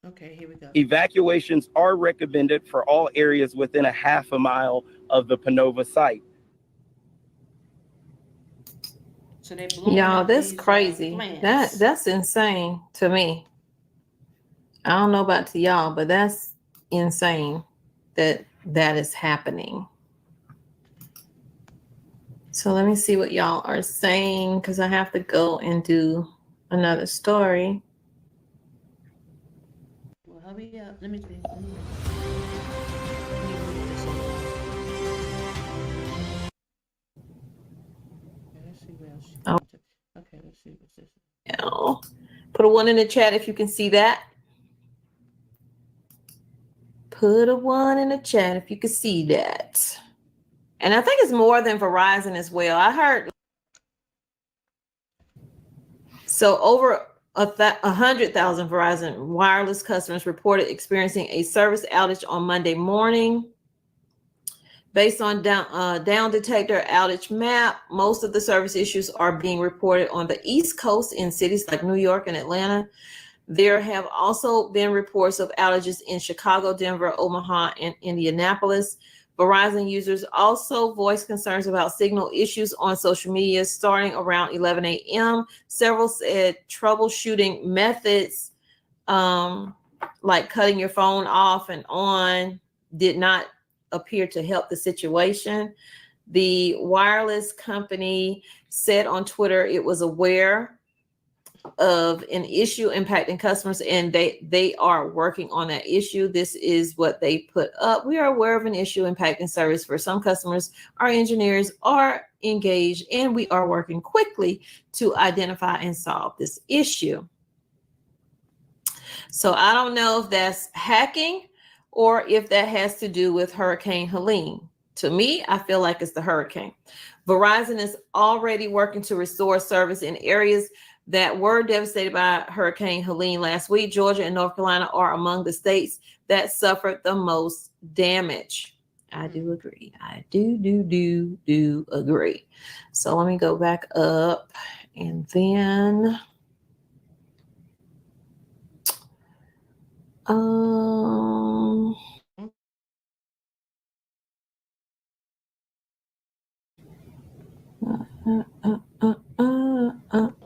Okay, here we go. Evacuations are recommended for all areas within a half a mile of the Panova site. So they blowing Y'all, up that's these, crazy. plants. That's insane to me. I don't know about to y'all, but that's insane that is happening. So let me see what y'all are saying, because I have to go and do another story. Well, hurry up. Let me see. Let's see what else. Oh. Okay, let's see what's this. Put a 1 in the chat if you can see that. Put a 1 in the chat if you can see that. And I think it's more than Verizon as well. I heard. So over 100,000 Verizon wireless customers reported experiencing a service outage on Monday morning. Based on down detector outage map, most of the service issues are being reported on the East Coast in cities like New York and Atlanta. There have also been reports of outages in Chicago, Denver, Omaha, and Indianapolis. Verizon users also voiced concerns about signal issues on social media starting around 11 a.m. Several said troubleshooting methods, like cutting your phone off and on, did not appear to help the situation. The wireless company said on Twitter it was aware of an issue impacting customers, and they are working on that issue. This is what they put up. We are aware of an issue impacting service for some customers. Our engineers are engaged, and we are working quickly to identify and solve this issue. So I don't know if that's hacking or if that has to do with Hurricane Helene. To me, I feel like it's the hurricane. Verizon is already working to restore service in areas that were devastated by Hurricane Helene last week. Georgia and North Carolina are among the states that suffered the most damage. I do agree. I do agree. So let me go back up, and then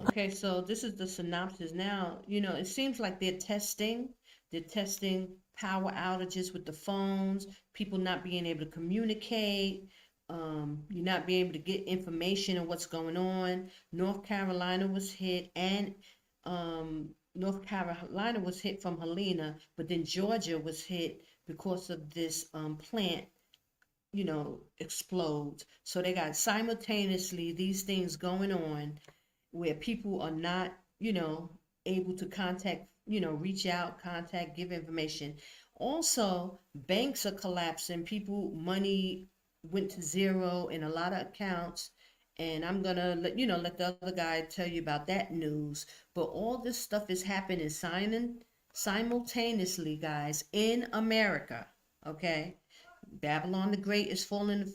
Okay, so this is the synopsis. Now, it seems like they're testing power outages with the phones, people not being able to communicate, you're not being able to get information on what's going on. North Carolina was hit, and North Carolina was hit from Helena, but then Georgia was hit because of this plant explodes. So they got simultaneously these things going on where people are not, able to contact, reach out, contact, give information. Also, banks are collapsing. Money went to zero in a lot of accounts. And I'm gonna let the other guy tell you about that news. But all this stuff is happening simultaneously, guys, in America. Okay. Babylon the Great is falling.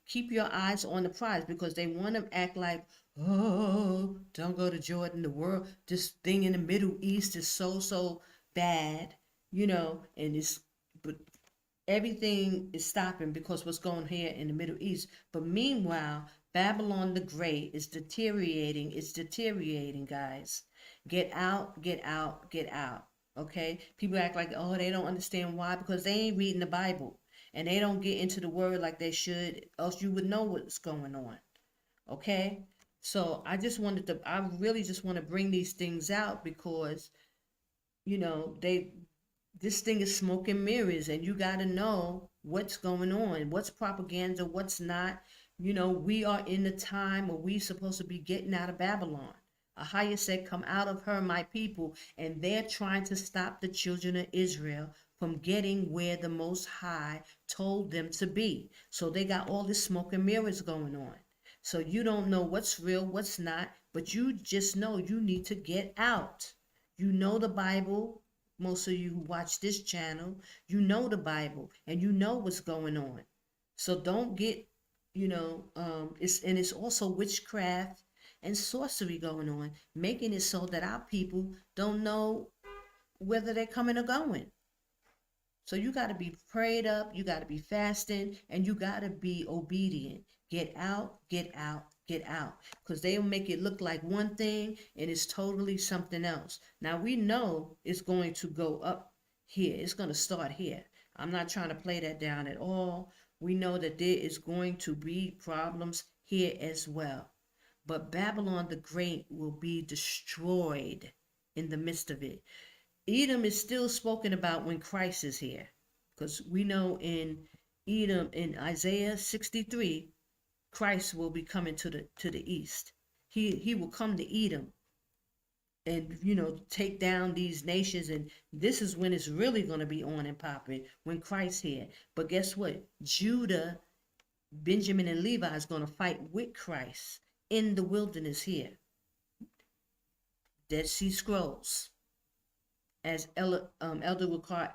Keep your eyes on the prize, because they want to act like, oh, don't go to Jordan. The world, this thing in the Middle East is so bad, and but everything is stopping because what's going here in the Middle East. But meanwhile, Babylon the Great is deteriorating. It's deteriorating, guys. Get out, get out, get out. Okay? People act like, oh, they don't understand why, because they ain't reading the Bible. And they don't get into the word like they should, else you would know what's going on. Okay? So I really just want to bring these things out because, this thing is smoke and mirrors, and you got to know what's going on, what's propaganda, what's not. We are in the time where we supposed to be getting out of Babylon. Ahia said, come out of her, my people. And they're trying to stop the children of Israel from getting where the Most High told them to be. So they got all this smoke and mirrors going on. So you don't know what's real, what's not, but you just know you need to get out. You know the Bible. Most of you who watch this channel, you know the Bible and you know what's going on. So don't get, it's also witchcraft and sorcery going on, making it so that our people don't know whether they're coming or going. So you got to be prayed up, you got to be fasting, and you got to be obedient. Get out, get out, get out. Because they'll make it look like one thing and it's totally something else. Now we know it's going to go up here. It's going to start here. I'm not trying to play that down at all. We know that there is going to be problems here as well. But Babylon the Great will be destroyed in the midst of it. Edom is still spoken about when Christ is here, because we know in Edom, in Isaiah 63, Christ will be coming to the east. He will come to Edom and take down these nations, and this is when it's really going to be on and popping, when Christ's here. But guess what? Judah, Benjamin, and Levi is going to fight with Christ in the wilderness here. Dead Sea Scrolls, as Elder Ricard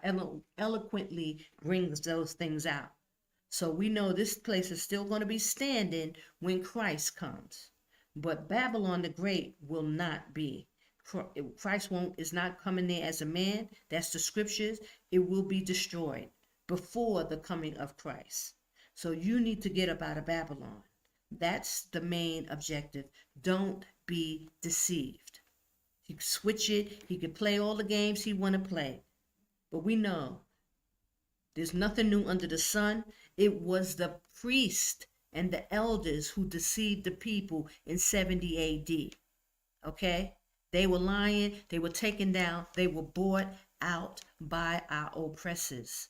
eloquently brings those things out. So we know this place is still going to be standing when Christ comes. But Babylon the Great will not be. Christ is not coming there as a man. That's the scriptures. It will be destroyed before the coming of Christ. So you need to get up out of Babylon. That's the main objective. Don't be deceived. He can switch it. He can play all the games he want to play. But we know there's nothing new under the sun. It was the priest and the elders who deceived the people in 70 AD. Okay? They were lying. They were taken down. They were bought out by our oppressors.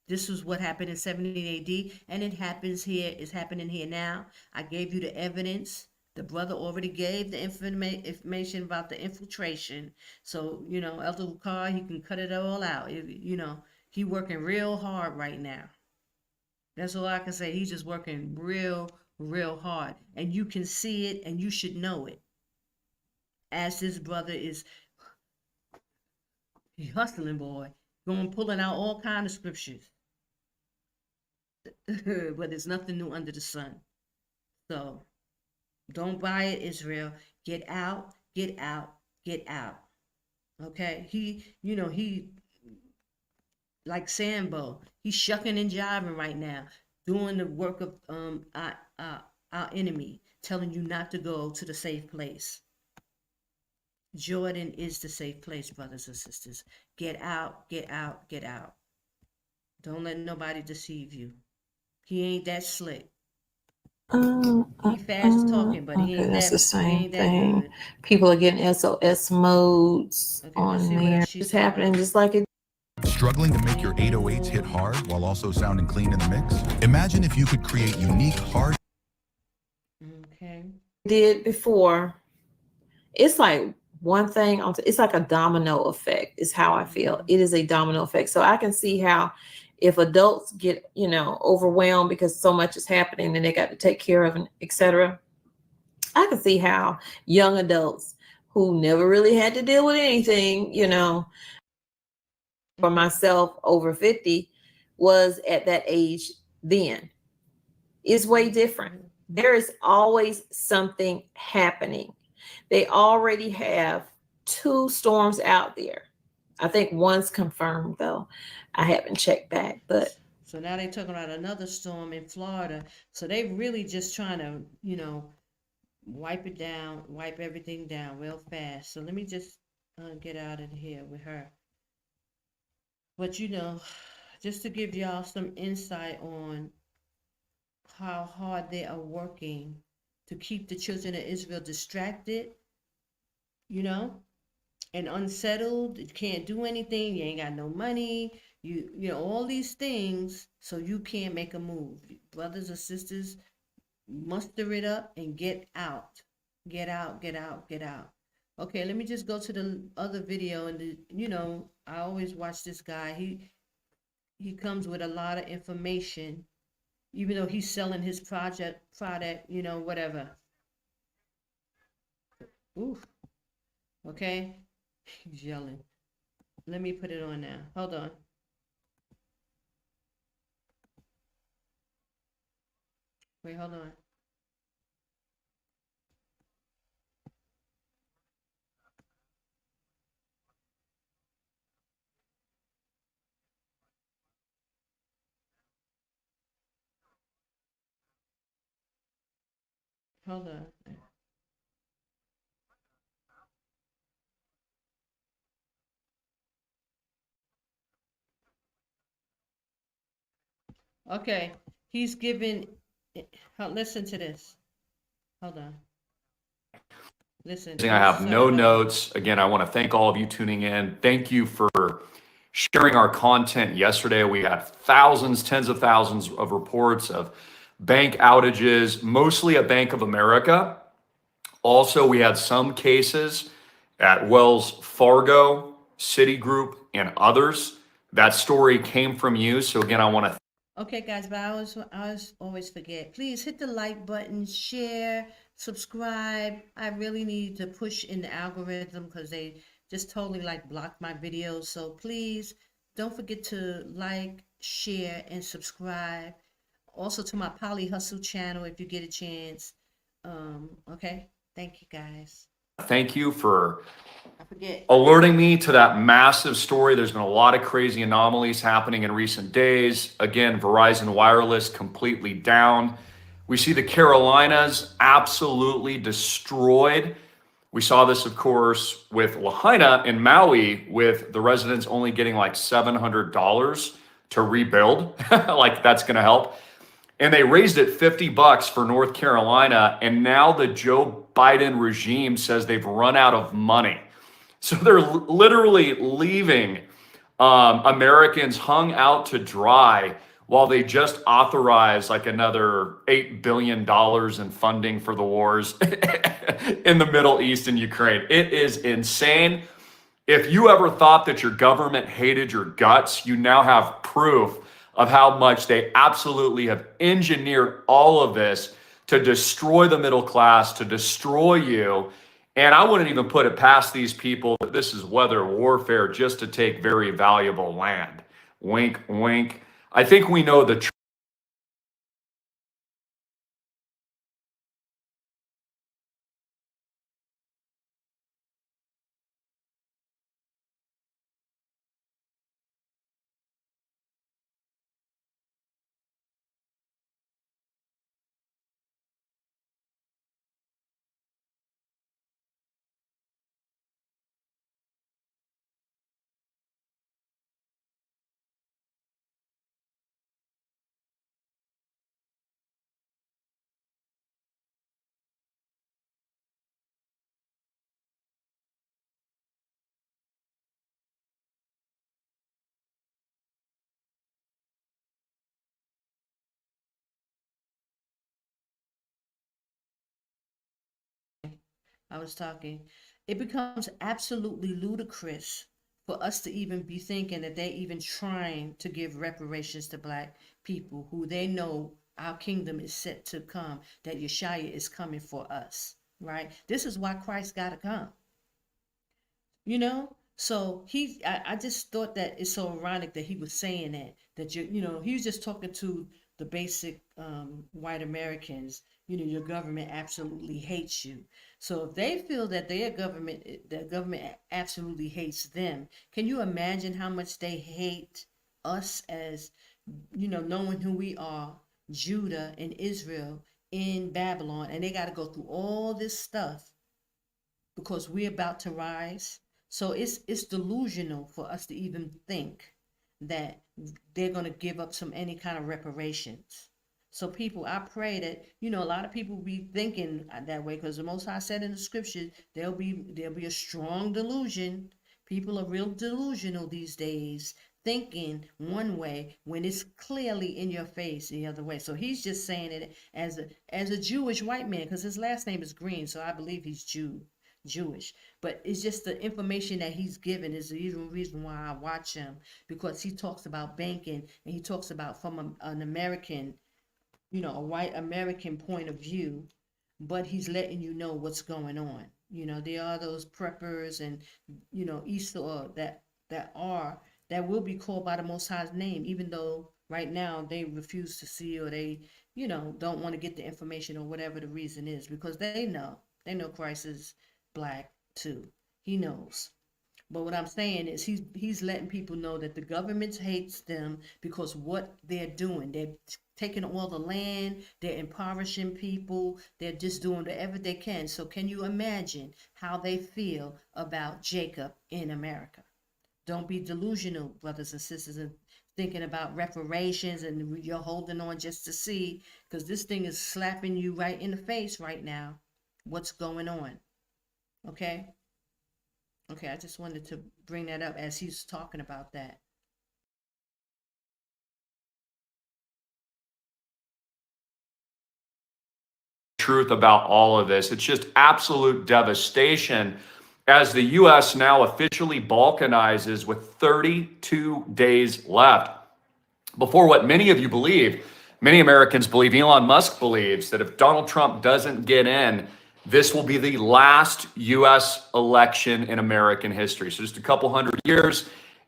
This was what happened in 70 AD, and it happens here. It's happening here now. I gave you the evidence. The brother already gave the information about the infiltration. So, Elder Carr, he can cut it all out. He working real hard right now. That's all I can say. He's just working real, real hard. And you can see it, and you should know it. As this brother is hustling, boy, pulling out all kind of scriptures. But there's nothing new under the sun. So don't buy it, Israel. Get out, get out, get out. Okay? He like Sambo, he's shucking and jiving right now, doing the work of our enemy, telling you not to go to the safe place. Jordan is the safe place, brothers and sisters. Get out, get out, get out. Don't let nobody deceive you. He ain't that slick. He fast talking, but he ain't that's that. the same Ain't that thing. good. People are getting SOS modes Okay, let's see on what there. she's It's happening just like it. Struggling to make your 808s hit hard while also sounding clean in the mix? Imagine if you could create unique hard. Okay. Did before. It's like one thing. It's like a domino effect. Is how I feel. It is a domino effect. So I can see how, if adults get, overwhelmed because so much is happening and they got to take care of, etc. I can see how young adults who never really had to deal with anything, for myself over 50 was at that age then. Is way different. There is always something happening. They already have 2 storms out there. I think one's confirmed though. I haven't checked back, but so now they're talking about another storm in Florida. So they really just trying to, wipe everything down real fast. So let me just get out of here with her. But just to give y'all some insight on how hard they are working to keep the children of Israel distracted, and unsettled. You can't do anything. You ain't got no money. All these things, so you can't make a move. Brothers and sisters, muster it up and get out. Get out, get out, get out. Okay, let me just go to the other video. And I always watch this guy. He comes with a lot of information, even though he's selling his product, whatever. Oof. Okay. He's yelling. Let me put it on now. Hold on. Wait, hold on. Hold on. Okay, he's given. Listen to this. Hold on. Listen. I have no notes. Again, I want to thank all of you tuning in. Thank you for sharing our content yesterday. We had thousands, tens of thousands of reports of bank outages, mostly at Bank of America. Also, we had some cases at Wells Fargo, Citigroup, and others. That story came from you. So again, I want to. Okay, guys, but I always forget. Please hit the like button, share, subscribe. I really need to push in the algorithm because they just totally block my videos. So please don't forget to like, share, and subscribe. Also to my Poly Hustle channel if you get a chance. Okay, thank you guys. Thank you for alerting me to that massive story. There's been a lot of crazy anomalies happening in recent days. Again, Verizon Wireless completely down. We see the Carolinas absolutely destroyed. We saw this, of course, with Lahaina in Maui, with the residents only getting like $700 to rebuild. Like that's going to help. And they raised it $50 for North Carolina. And now the Joe Biden regime says they've run out of money. So they're literally leaving Americans hung out to dry while they just authorized like another $8 billion in funding for the wars in the Middle East and Ukraine. It is insane. If you ever thought that your government hated your guts, you now have proof of how much they absolutely have engineered all of this to destroy the middle class, to destroy you. And I wouldn't even put it past these people that this is weather warfare just to take very valuable land. Wink, wink. I think we know the truth. I was talking. It becomes absolutely ludicrous for us to even be thinking that they're even trying to give reparations to black people who they know our kingdom is set to come, that Yeshua is coming for us, right? This is why Christ got to come. You know, so I just thought that it's so ironic that he was saying that he was just talking to the basic white Americans. Your government absolutely hates you. So if they feel that their government absolutely hates them, can you imagine how much they hate us as, knowing who we are, Judah and Israel in Babylon, and they got to go through all this stuff because we're about to rise. So it's delusional for us to even think that they're going to give up any kind of reparations. So people, I pray that, a lot of people be thinking that way, because the Most High said in the scriptures, there'll be a strong delusion. People are real delusional these days, thinking one way when it's clearly in your face the other way. So he's just saying it as a Jewish white man, because his last name is Green, so I believe he's Jewish, but it's just the information that he's given is the reason why I watch him, because he talks about banking and he talks about from an American, a white American point of view, but he's letting you know what's going on. There are those preppers and Esau that will be called by the Most High's name, even though right now they refuse to see, or they don't want to get the information, or whatever the reason is, because they know Christ is black too. He knows. But what I'm saying is he's letting people know that the government hates them because what they're doing. They're taking all the land, they're impoverishing people, they're just doing whatever they can. So can you imagine how they feel about Jacob in America? Don't be delusional, brothers and sisters, and thinking about reparations and you're holding on just to see, because this thing is slapping you right in the face right now. What's going on? Okay, I just wanted to bring that up as he's talking about that. Truth about all of this. It's just absolute devastation as the U.S. now officially balkanizes with 32 days left before what many of you believe, many Americans believe, Elon Musk believes, that if Donald Trump doesn't get in, this will be the last U.S. election in American history. So just a couple hundred years.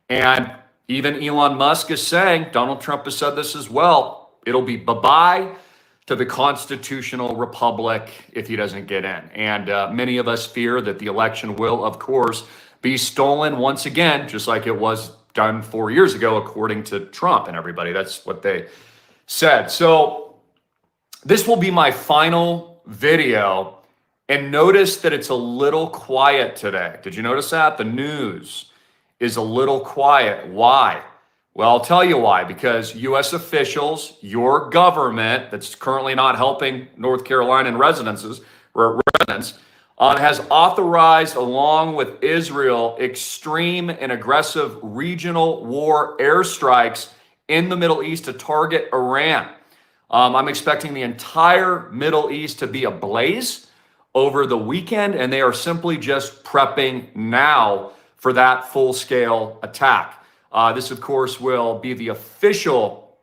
And even Elon Musk is saying, Donald Trump has said this as well, it'll be bye-bye to the constitutional republic if he doesn't get in. And many of us fear that the election will, of course, be stolen once again, just like it was done 4 years ago, according to Trump and everybody. That's what they said. So this will be my final video. And notice that it's a little quiet today. Did you notice that? The news is a little quiet. Why? Well, I'll tell you why. Because U.S. officials, your government that's currently not helping North Carolinian residences, residents, has authorized, along with Israel, extreme and aggressive regional war airstrikes in the Middle East to target Iran. I'm expecting the entire Middle East to be ablaze over the weekend, and they are simply just prepping now for that full-scale attack. This, of course, will be the official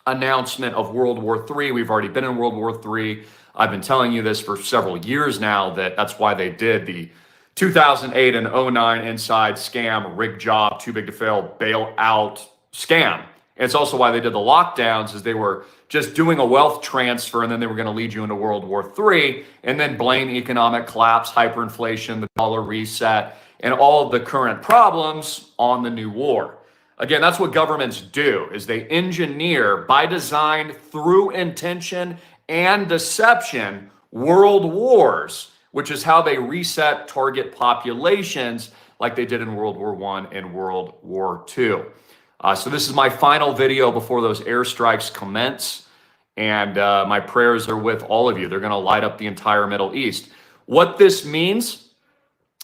announcement of World War III. We've already been in World War III. I've been telling you this for several years now, that's why they did the 2008 and 09 inside scam, rig job, too big to fail, bailout scam. And it's also why they did the lockdowns, is they were just doing a wealth transfer, and then they were going to lead you into World War III, and then blame economic collapse, hyperinflation, the dollar reset, and all of the current problems on the new war. Again, that's what governments do, is they engineer by design, through intention and deception, world wars, which is how they reset target populations like they did in World War I and World War II. So this is my final video before those airstrikes commence, and my prayers are with all of you. They're going to light up the entire Middle East. What this means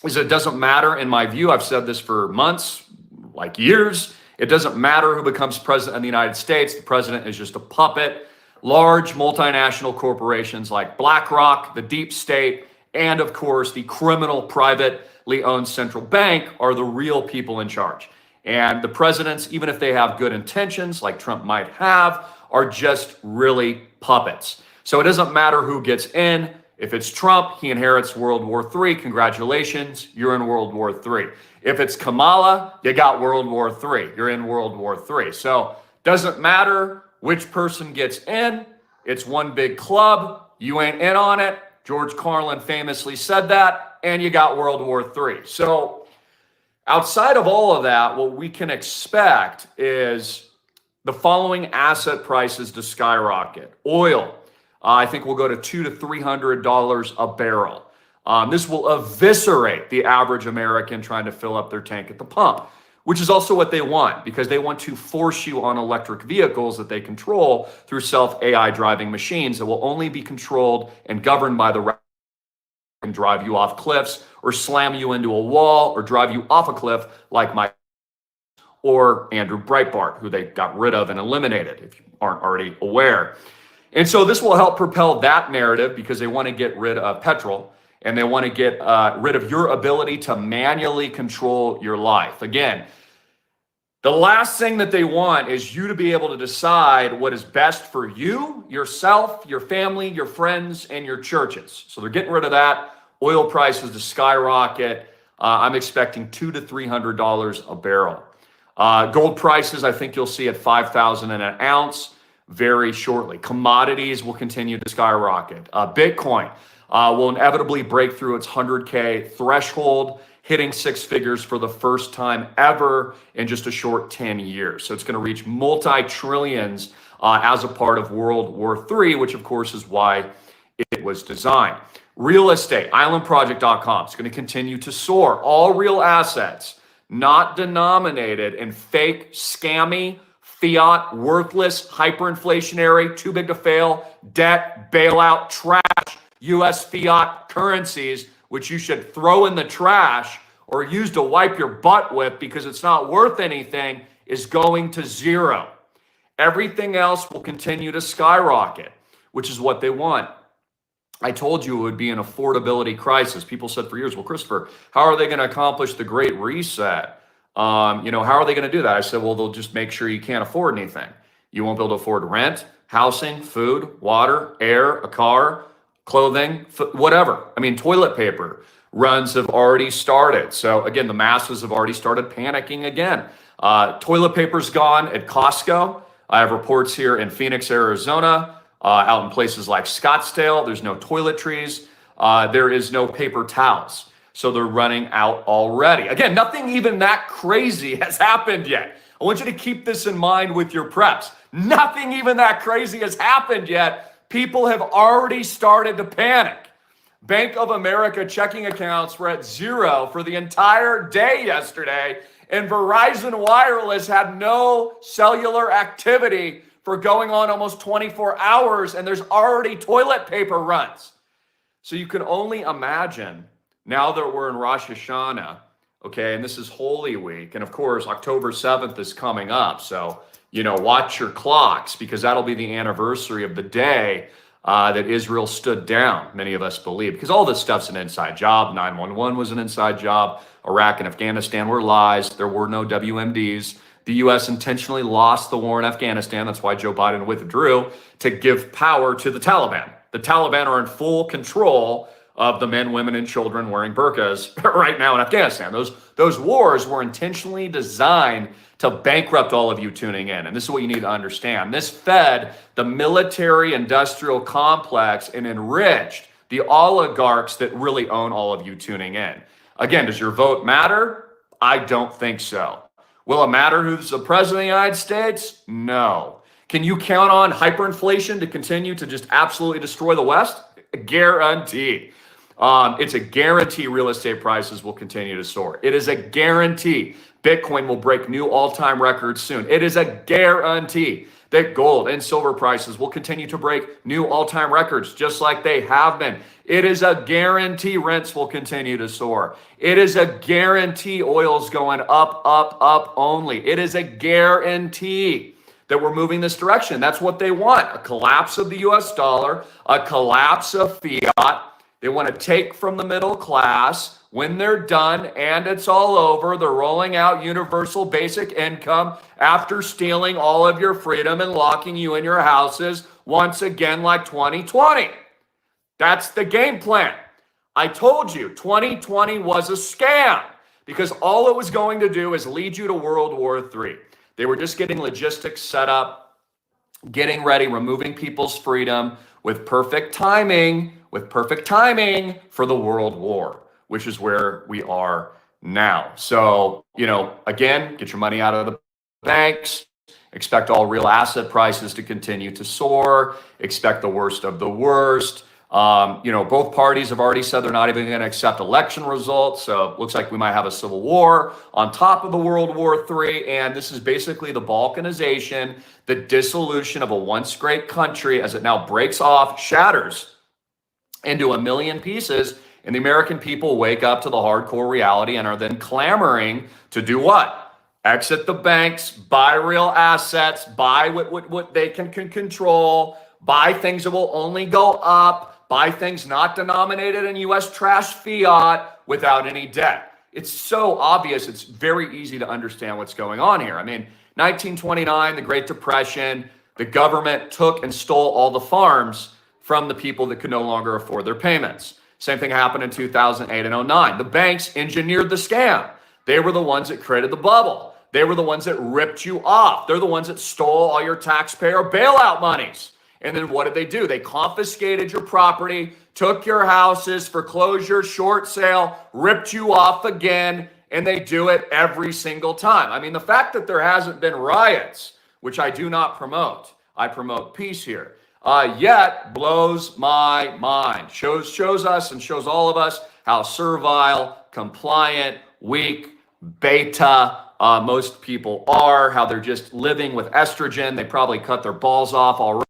is it doesn't matter, in my view, I've said this for months, like years, it doesn't matter who becomes president of the United States. The president is just a puppet. Large multinational corporations like BlackRock, the deep state, and of course the criminal privately owned central bank are the real people in charge. And the presidents, even if they have good intentions, like Trump might have, are just really puppets. So it doesn't matter who gets in. If it's Trump, he inherits World War III. Congratulations, you're in World War III. If it's Kamala, you got World War III. You're in World War III. So doesn't matter which person gets in. It's one big club. You ain't in on it. George Carlin famously said that, and you got World War III. So outside of all of that, what we can expect is the following asset prices to skyrocket. Oil, I think will go to $200 to $300 a barrel. This will eviscerate the average American trying to fill up their tank at the pump, which is also what they want, because they want to force you on electric vehicles that they control through self-AI driving machines that will only be controlled and governed by the and drive you off cliffs or slam you into a wall or drive you off a cliff like Mike or Andrew Breitbart, who they got rid of and eliminated, if you aren't already aware. And so this will help propel that narrative, because they want to get rid of petrol, and they want to get rid of your ability to manually control your life. Again, the last thing that they want is you to be able to decide what is best for you, yourself, your family, your friends, and your churches. So they're getting rid of that. Oil prices to skyrocket. I'm expecting $200 to $300 a barrel. Gold prices, I think you'll see at $5,000 an ounce very shortly. Commodities will continue to skyrocket. Bitcoin will inevitably break through its 100K threshold, hitting six figures for the first time ever in just a short 10 years. So it's going to reach multi-trillions as a part of World War III, which of course is why it was designed. Real estate, islandproject.com, is going to continue to soar. All real assets not denominated in fake, scammy, fiat, worthless, hyperinflationary, too big to fail, debt, bailout, trash, U.S. fiat currencies, which you should throw in the trash or use to wipe your butt with because it's not worth anything, is going to zero. Everything else will continue to skyrocket, which is what they want. I told you it would be an affordability crisis. People said for years, well, Christopher, how are they going to accomplish the Great Reset? How are they going to do that? I said, well, they'll just make sure you can't afford anything. You won't be able to afford rent, housing, food, water, air, a car, clothing, whatever. I mean, toilet paper runs have already started. So again, the masses have already started panicking again. Toilet paper's gone at Costco. I have reports here in Phoenix, Arizona, out in places like Scottsdale. There's no toiletries. There is no paper towels. So they're running out already. Again, nothing even that crazy has happened yet. I want you to keep this in mind with your preps. Nothing even that crazy has happened yet. People have already started to panic. Bank of America checking accounts were at zero for the entire day yesterday, and Verizon Wireless had no cellular activity for going on almost 24 hours, and there's already toilet paper runs. So you can only imagine now that we're in Rosh Hashanah, okay, and this is Holy Week, and of course, October 7th is coming up. So, watch your clocks because that'll be the anniversary of the day that Israel stood down, many of us believe, because all this stuff's an inside job. 911 was an inside job. Iraq and Afghanistan were lies. There were no WMDs. The U.S. intentionally lost the war in Afghanistan. That's why Joe Biden withdrew to give power to the Taliban. The Taliban are in full control of the men, women, and children wearing burqas right now in Afghanistan. Those wars were intentionally designed to bankrupt all of you tuning in. And this is what you need to understand. This fed the military industrial complex and enriched the oligarchs that really own all of you tuning in. Again, does your vote matter? I don't think so. Will it matter who's the president of the United States? No. Can you count on hyperinflation to continue to just absolutely destroy the West? Guaranteed. It's a guarantee real estate prices will continue to soar. It is a guarantee Bitcoin will break new all-time records soon. It is a guarantee that gold and silver prices will continue to break new all-time records just like they have been. It is a guarantee rents will continue to soar. It is a guarantee oil's going up, up, up only. It is a guarantee that we're moving this direction. That's what they want. A collapse of the US dollar, a collapse of fiat. They want to take from the middle class. When they're done and it's all over, they're rolling out universal basic income after stealing all of your freedom and locking you in your houses once again like 2020. That's the game plan. I told you 2020 was a scam because all it was going to do is lead you to World War III. They were just getting logistics set up, getting ready, removing people's freedom with perfect timing for the World War, which is where we are now. So, again, get your money out of the banks, expect all real asset prices to continue to soar, expect the worst of the worst. Both parties have already said they're not even going to accept election results. So it looks like we might have a civil war on top of the World War III. And this is basically the balkanization, the dissolution of a once great country as it now breaks off, shatters into a million pieces. And the American people wake up to the hardcore reality and are then clamoring to do what? Exit the banks, buy real assets, buy what they can control, buy things that will only go up, buy things not denominated in U.S. trash fiat without any debt. It's so obvious. It's very easy to understand what's going on here. I mean, 1929, the Great Depression, the government took and stole all the farms from the people that could no longer afford their payments. Same thing happened in 2008 and 09. The banks engineered the scam. They were the ones that created the bubble. They were the ones that ripped you off. They're the ones that stole all your taxpayer bailout monies. And then what did they do? They confiscated your property, took your houses, foreclosure, short sale, ripped you off again, and they do it every single time. I mean, the fact that there hasn't been riots, which I do not promote, I promote peace here, yet blows my mind. Shows us and shows all of us how servile, compliant, weak, beta most people are, how they're just living with estrogen. They probably cut their balls off already.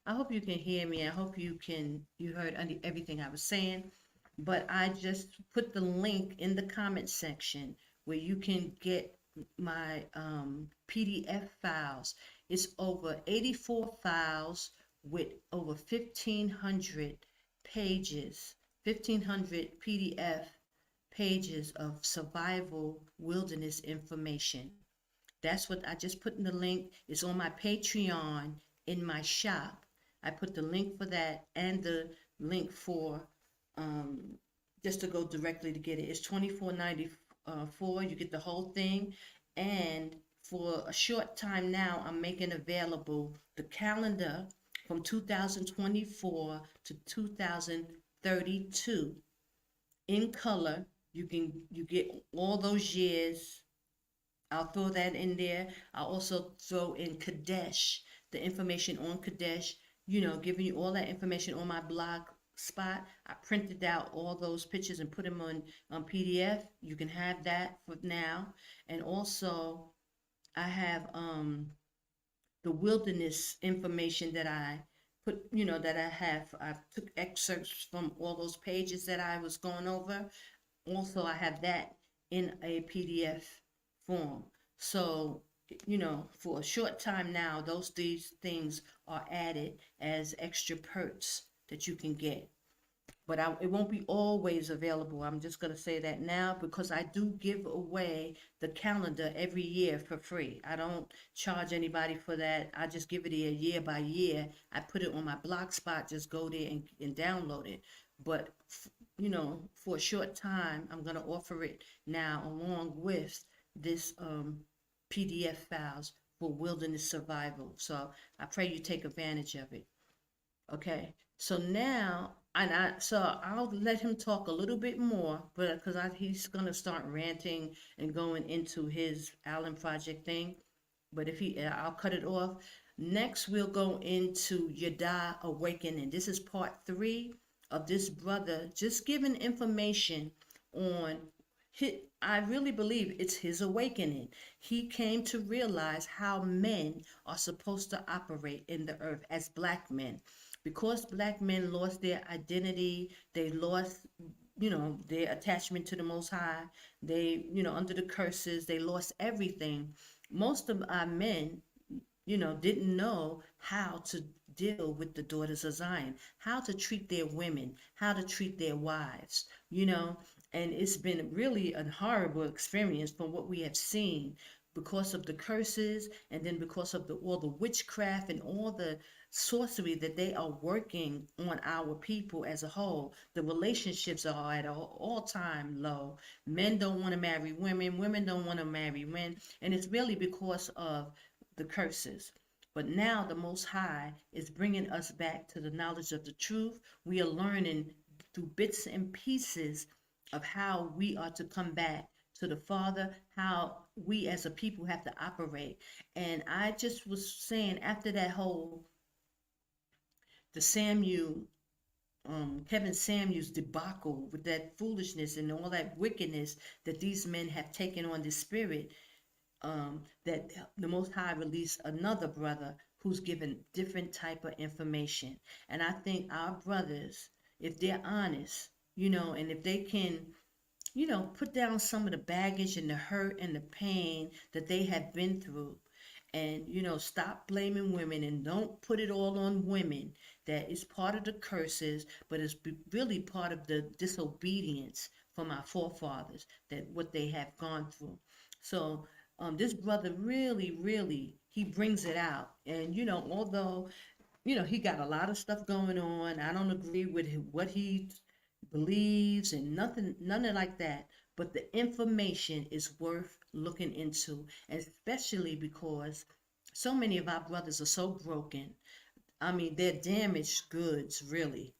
I hope you can hear me. I hope you heard everything I was saying. But I just put the link in the comment section where you can get my PDF files. It's over 84 files with over 1,500 pages, 1,500 PDF pages of survival wilderness information. That's what I just put in the link. It's on my Patreon in my shop. I put the link for that and the link for just to go directly to get it. It's $24.94. You get the whole thing. And for a short time now, I'm making available the calendar from 2024 to 2032 in color. You get all those years. I'll throw that in there. I'll also throw in Kadesh, the information on Kadesh, giving you all that information on my blog spot. I printed out all those pictures and put them on PDF. You can have that for now. And also, I have the wilderness information that I put, I took excerpts from all those pages that I was going over. Also, I have that in a PDF form. So, for a short time now, these things are added as extra perks that you can get. But it won't be always available. I'm just going to say that now because I do give away the calendar every year for free. I don't charge anybody for that. I just give it a year by year. I put it on my blog spot. Just go there and download it. But, for a short time, I'm going to offer it now along with this PDF files for wilderness survival. So I pray you take advantage of it. Okay, so now, I'll let him talk a little bit more, but because he's gonna start ranting and going into his Allen Project thing. But I'll cut it off. Next, we'll go into Yada Awakening. This is part 3 of this brother just giving information on I really believe it's his awakening. He came to realize how men are supposed to operate in the earth as black men. Because black men lost their identity, they lost, their attachment to the Most High. They, under the curses, they lost everything. Most of our men, didn't know how to deal with the daughters of Zion, how to treat their women, how to treat their wives, and it's been really a horrible experience from what we have seen because of the curses and then because of all the witchcraft and all the sorcery that they are working on our people as a whole. The relationships are at an all-time low. Men don't want to marry women, women don't want to marry men, and it's really because of the curses. But now the Most High is bringing us back to the knowledge of the truth. We are learning through bits and pieces of how we are to come back to the Father, how we as a people have to operate. And I just was saying after that whole Kevin Samuels debacle with that foolishness and all that wickedness that these men have taken on the spirit, that the Most High released another brother who's given different type of information. And I think our brothers, if they're honest, and if they can, put down some of the baggage and the hurt and the pain that they have been through, and stop blaming women and don't put it all on women, that is part of the curses, but it's really part of the disobedience from our forefathers, that what they have gone through. So this brother really he brings it out. And although he got a lot of stuff going on, I don't agree with what he believes and none of like that, but the information is worth looking into, especially because so many of our brothers are so broken. I mean, they're damaged goods, really.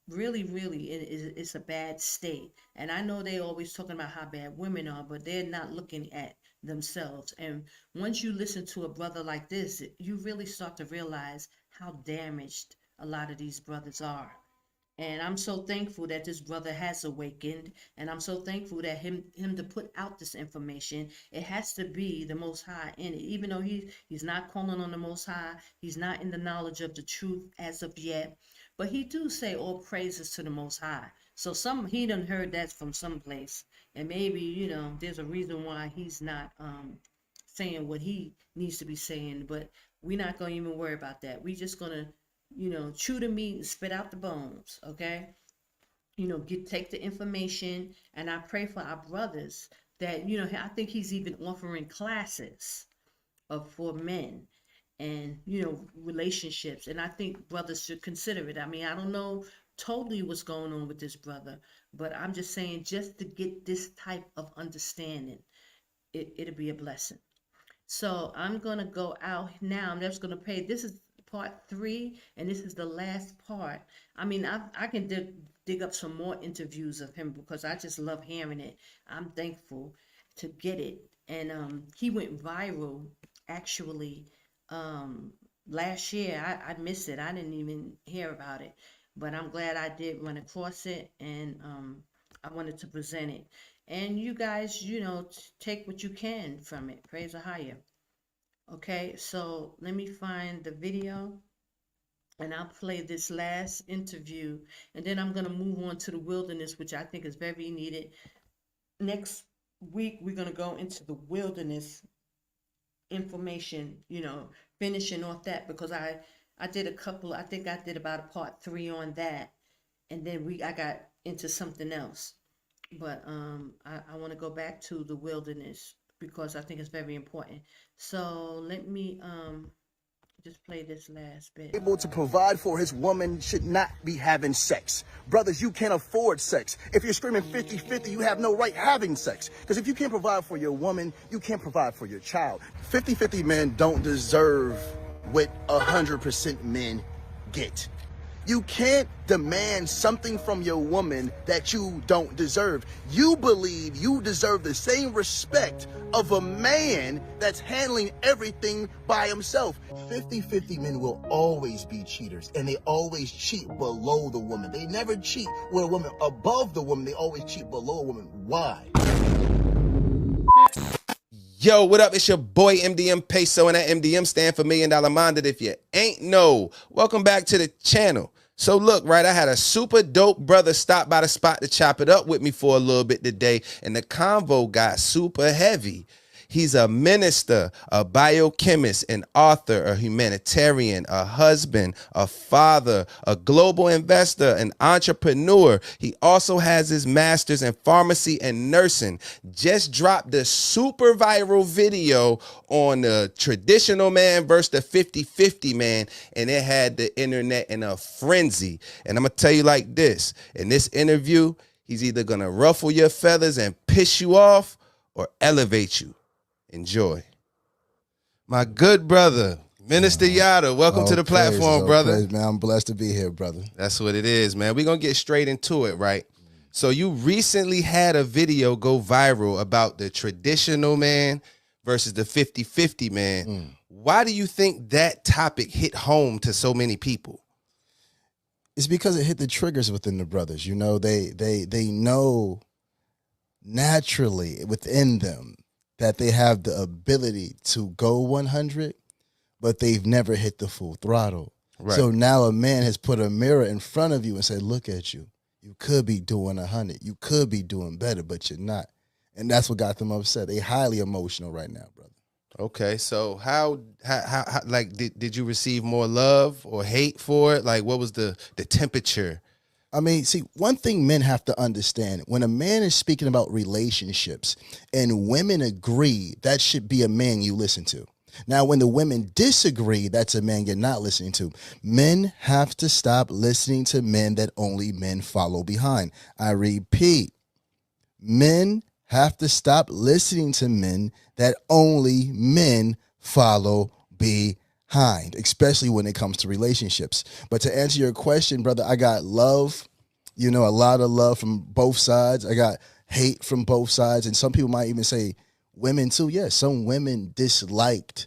Really, it's a bad state. And I know they always talking about how bad women are, but they're not looking at themselves. And once you listen to a brother like this, you really start to realize how damaged a lot of these brothers are. And I'm so thankful that this brother has awakened, and I'm so thankful that him to put out this information. It has to be the Most High in it, even though he's not calling on the Most High. He's not in the knowledge of the truth as of yet, but he do say all praises to the Most High. So he done heard that from someplace, and maybe there's a reason why he's not saying what he needs to be saying. But we're not gonna even worry about that. We just gonna chew the meat and spit out the bones, okay? Take the information, and I pray for our brothers that, I think he's even offering classes for men and, relationships. And I think brothers should consider it. I mean, I don't know totally what's going on with this brother, but I'm just saying, just to get this type of understanding, it'll be a blessing. So I'm gonna go out now. I'm just gonna play. This is part 3, and this is the last part. I mean, I can dig up some more interviews of him because I just love hearing it. I'm thankful to get it. And he went viral actually last year. I missed it. I didn't even hear about it, but I'm glad I did run across it, and I wanted to present it. And you guys, take what you can from it. Praise the higher. Okay, so let me find the video, and I'll play this last interview, and then I'm going to move on to the wilderness, which I think is very needed. Next week, we're going to go into the wilderness information, finishing off that, because I did a couple, I think I did about a part 3 on that, and then I got into something else. But I want to go back to the wilderness because I think it's very important. So let me just play this last bit. Able to provide for his woman should not be having sex. Brothers, you can't afford sex. If you're screaming 50-50, you have no right having sex. Because if you can't provide for your woman, you can't provide for your child. 50-50 men don't deserve what 100% men get. You can't demand something from your woman that you don't deserve. You believe you deserve the same respect of a man that's handling everything by himself. 50-50 men will always be cheaters, and they always cheat below the woman. They never cheat with a woman above the woman. They always cheat below a woman. Why? Yo, what up? It's your boy MDM Peso, and that MDM stand for $1 Million Minded. If you ain't know, welcome back to the channel. So look, right, I had a super dope brother stop by the spot to chop it up with me for a little bit today, and the convo got super heavy. He's a minister, a biochemist, an author, a humanitarian, a husband, a father, a global investor, an entrepreneur. He also has his master's in pharmacy and nursing. Just dropped the super viral video on the traditional man versus the 50-50 man, and it had the internet in a frenzy. And I'm going to tell you like this. In this interview, he's either going to ruffle your feathers and piss you off or elevate you. Enjoy. My good brother, Minister Yada, welcome to the platform, brother. Praise, man. I'm blessed to be here, brother. That's what it is, man. We're going to get straight into it, right? So you recently had a video go viral about the traditional man versus the 50-50 man. Why do you think that topic hit home to so many people? It's because it hit the triggers within the brothers. You know, they know naturally within them that they have the ability to go 100, but they've never hit the full throttle. Right. So now a man has put a mirror in front of you and said, look at you. You could be doing 100. You could be doing better, but you're not. And that's what got them upset. They highly emotional right now, brother. Okay, so how like, did you receive more love or hate for it? Like, what was the temperature? I mean, see, one thing men have to understand, when a man is speaking about relationships and women agree, that should be a man you listen to. Now, when the women disagree, that's a man you're not listening to. Men have to stop listening to men that only men follow behind. I repeat, men have to stop listening to men that only men follow behind, especially when it comes to relationships. But to answer your question, brother, I got love, a lot of love from both sides. I got hate from both sides. And some people might even say women too. Yes, some women disliked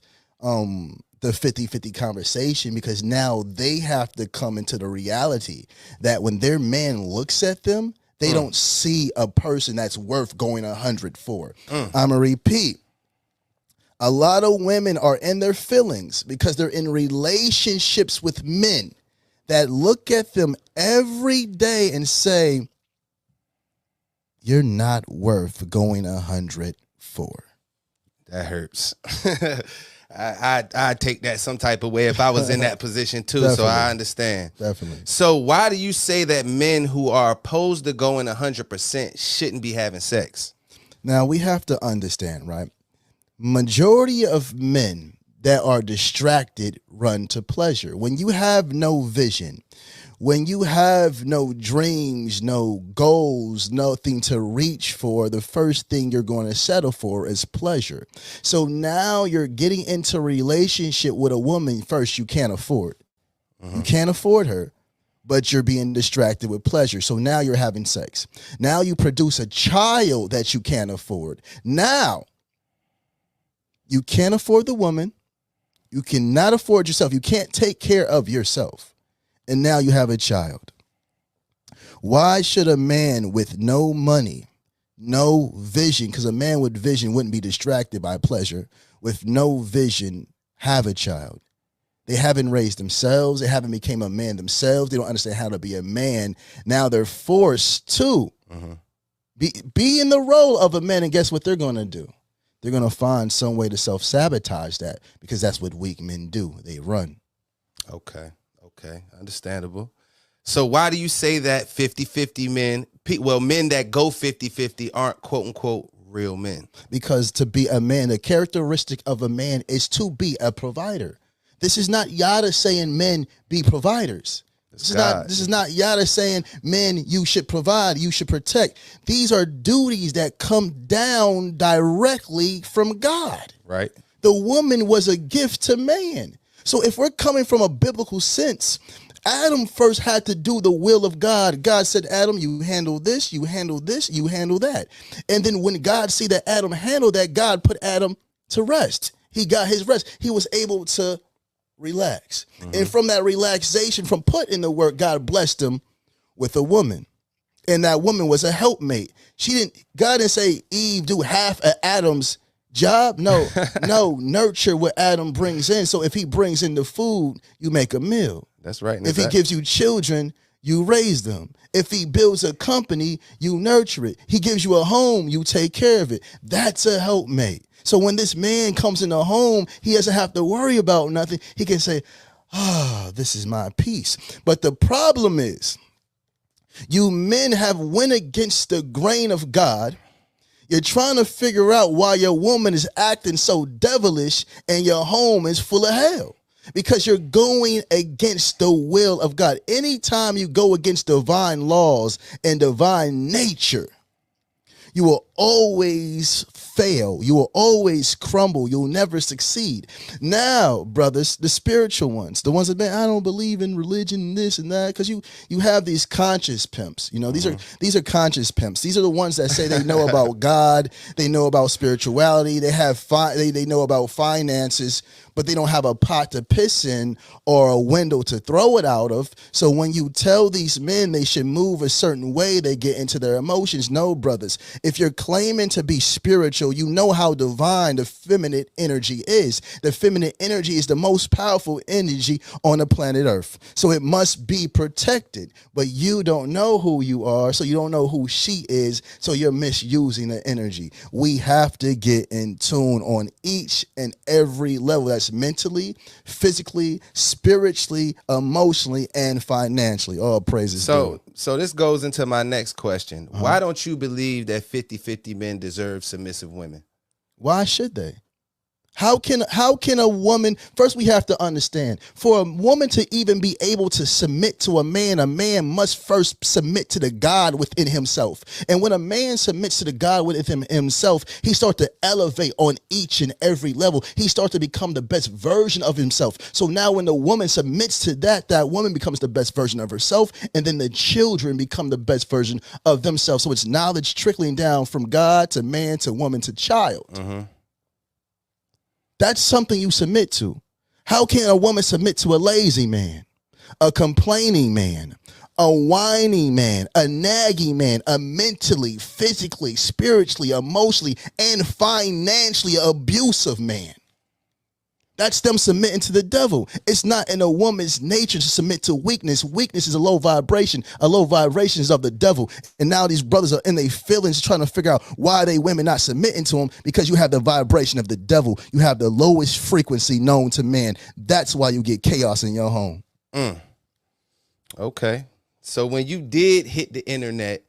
the 50-50 conversation, because now they have to come into the reality that when their man looks at them, they don't see a person that's worth going 100 for. I'm gonna repeat. A lot of women are in their feelings because they're in relationships with men that look at them every day and say, you're not worth going 100 for. That hurts. I take that some type of way if I was in that position too. Definitely. So I understand. Definitely. So why do you say that men who are opposed to going 100% shouldn't be having sex? Now we have to understand, right? Majority of men that are distracted run to pleasure. When you have no vision, when you have no dreams, no goals, nothing to reach for, the first thing you're going to settle for is pleasure. So now you're getting into a relationship with a woman first you can't afford. You can't afford her, but you're being distracted with pleasure. So now you're having sex. Now you produce a child that you can't afford. Now you can't afford the woman. You cannot afford yourself. You can't take care of yourself. And now you have a child. Why should a man with no money, no vision, because a man with vision wouldn't be distracted by pleasure, with no vision, have a child? They haven't raised themselves. They haven't become a man themselves. They don't understand how to be a man. Now they're forced to be in the role of a man. And guess what they're going to do? They're going to find some way to self-sabotage that, because that's what weak men do. They run. Okay, understandable. So why do you say that 50-50 men, men that go 50-50 aren't quote-unquote real men? Because to be a man, the characteristic of a man is to be a provider. This is not Yada saying men be providers. This is not Yada saying, men, you should provide, you should protect. These are duties that come down directly from God. Right. The woman was a gift to man. So if we're coming from a biblical sense, Adam first had to do the will of God. God said, Adam, you handle this, you handle this, you handle that. And then when God see that Adam handled that, God put Adam to rest. He got his rest. He was able to relax. And from that relaxation, from putting the work, God blessed him with a woman. And that woman was a helpmate. God didn't say, Eve, do half of Adam's job. No, nurture what Adam brings in. So if he brings in the food, you make a meal. That's right. If he gives you children, you raise them. If he builds a company, you nurture it. He gives you a home, you take care of it. That's a helpmate. So when this man comes in the home, he doesn't have to worry about nothing. He can say, this is my peace. But the problem is, you men have went against the grain of God. You're trying to figure out why your woman is acting so devilish and your home is full of hell. Because you're going against the will of God. Anytime you go against divine laws and divine nature, you will always fail. You will always crumble. You'll never succeed. Now, brothers, the spiritual ones, the ones that, man, I don't believe in religion and this and that, because you have these conscious pimps. You know, these are conscious pimps. These are the ones that say they know about God, they know about spirituality, they have they know about finances, but they don't have a pot to piss in or a window to throw it out of. So when you tell these men they should move a certain way, they get into their emotions. No, brothers, if you're claiming to be spiritual, you know how divine the feminine energy is. The feminine energy is the most powerful energy on the planet Earth. So it must be protected. But you don't know who you are, so you don't know who she is, so you're misusing the energy. We have to get in tune on each and every level. That's mentally, physically, spiritually, emotionally, and financially. All praises. So this goes into my next question. Why don't you believe that 50-50 men deserve submissive women? Why should they? How can a woman, first we have to understand, for a woman to even be able to submit to a man must first submit to the God within himself. And when a man submits to the God within himself, he starts to elevate on each and every level. He starts to become the best version of himself. So now when the woman submits to that woman becomes the best version of herself, and then the children become the best version of themselves. So it's knowledge trickling down from God to man to woman to child. That's something you submit to. How can a woman submit to a lazy man, a complaining man, a whiny man, a naggy man, a mentally, physically, spiritually, emotionally, and financially abusive man? That's them submitting to the devil. It's not in a woman's nature to submit to weakness. Weakness is a low vibration. A low vibration is of the devil. And now these brothers are in their feelings trying to figure out why they women not submitting to them, because you have the vibration of the devil. You have the lowest frequency known to man. That's why you get chaos in your home. Okay. So when you did hit the internet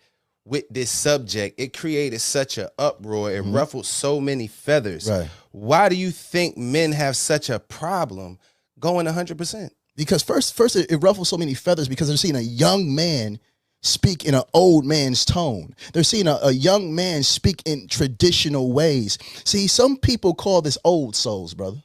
with this subject, it created such an uproar. It ruffled so many feathers. Right. Why do you think men have such a problem going 100%? Because first it ruffles so many feathers because they're seeing a young man speak in an old man's tone. They're seeing a young man speak in traditional ways. See, some people call this old souls, brother.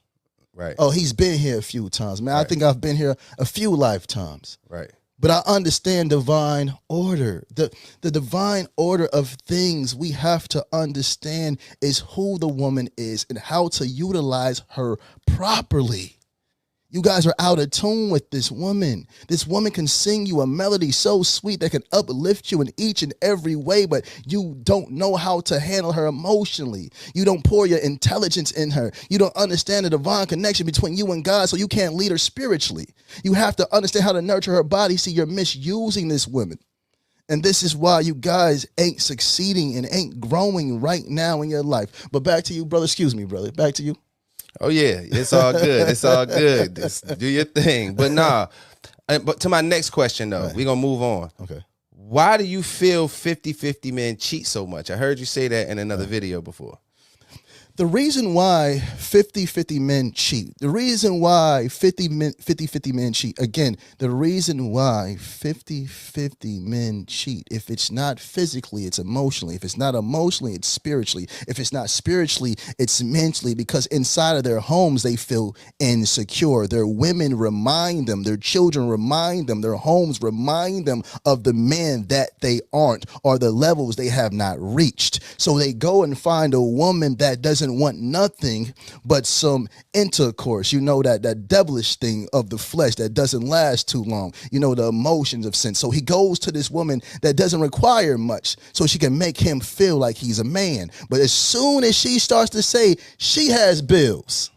Right. Oh, he's been here a few times. Man, I think I've been here a few lifetimes. Right. But I understand divine order. The divine order of things we have to understand is who the woman is and how to utilize her properly. You guys are out of tune with this woman. This woman can sing you a melody so sweet that can uplift you in each and every way, but you don't know how to handle her emotionally. You don't pour your intelligence in her. You don't understand the divine connection between you and God, so you can't lead her spiritually. You have to understand how to nurture her body. See, you're misusing this woman. And this is why you guys ain't succeeding and ain't growing right now in your life. But back to you, brother. Excuse me, brother. Back to you. Oh, yeah. It's all good. It's all good. Just do your thing. But nah. But to my next question, though, we're going to move on. Okay. Why do you feel 50-50 men cheat so much? I heard you say that in another video before. The reason why 50-50 men cheat, the reason why 50-50 men cheat, again, the reason why 50-50 men cheat, if it's not physically, it's emotionally. If it's not emotionally, it's spiritually. If it's not spiritually, it's mentally, because inside of their homes, they feel insecure. Their women remind them, their children remind them, their homes remind them of the men that they aren't or the levels they have not reached. So they go and find a woman that doesn't want nothing but some intercourse. You know, that devilish thing of the flesh that doesn't last too long. You know, the emotions of sin. So he goes to this woman that doesn't require much so she can make him feel like he's a man. But as soon as she starts to say she has bills,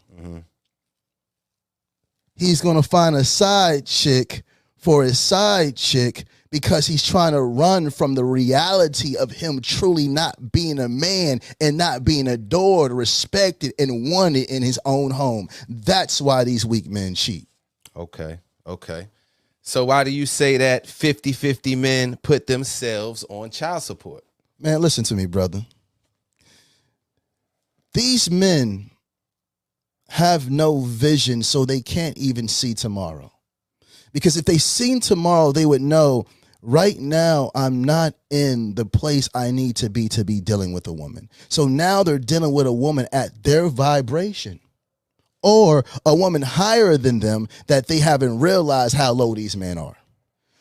he's going to find a side chick for his side chick, because he's trying to run from the reality of him truly not being a man and not being adored, respected, and wanted in his own home. That's why these weak men cheat. Okay. So why do you say that 50-50 men put themselves on child support? Man, listen to me, brother. These men have no vision, so they can't even see tomorrow. Because if they seen tomorrow, they would know, right now, I'm not in the place I need to be dealing with a woman. So now they're dealing with a woman at their vibration, or a woman higher than them that they haven't realized how low these men are.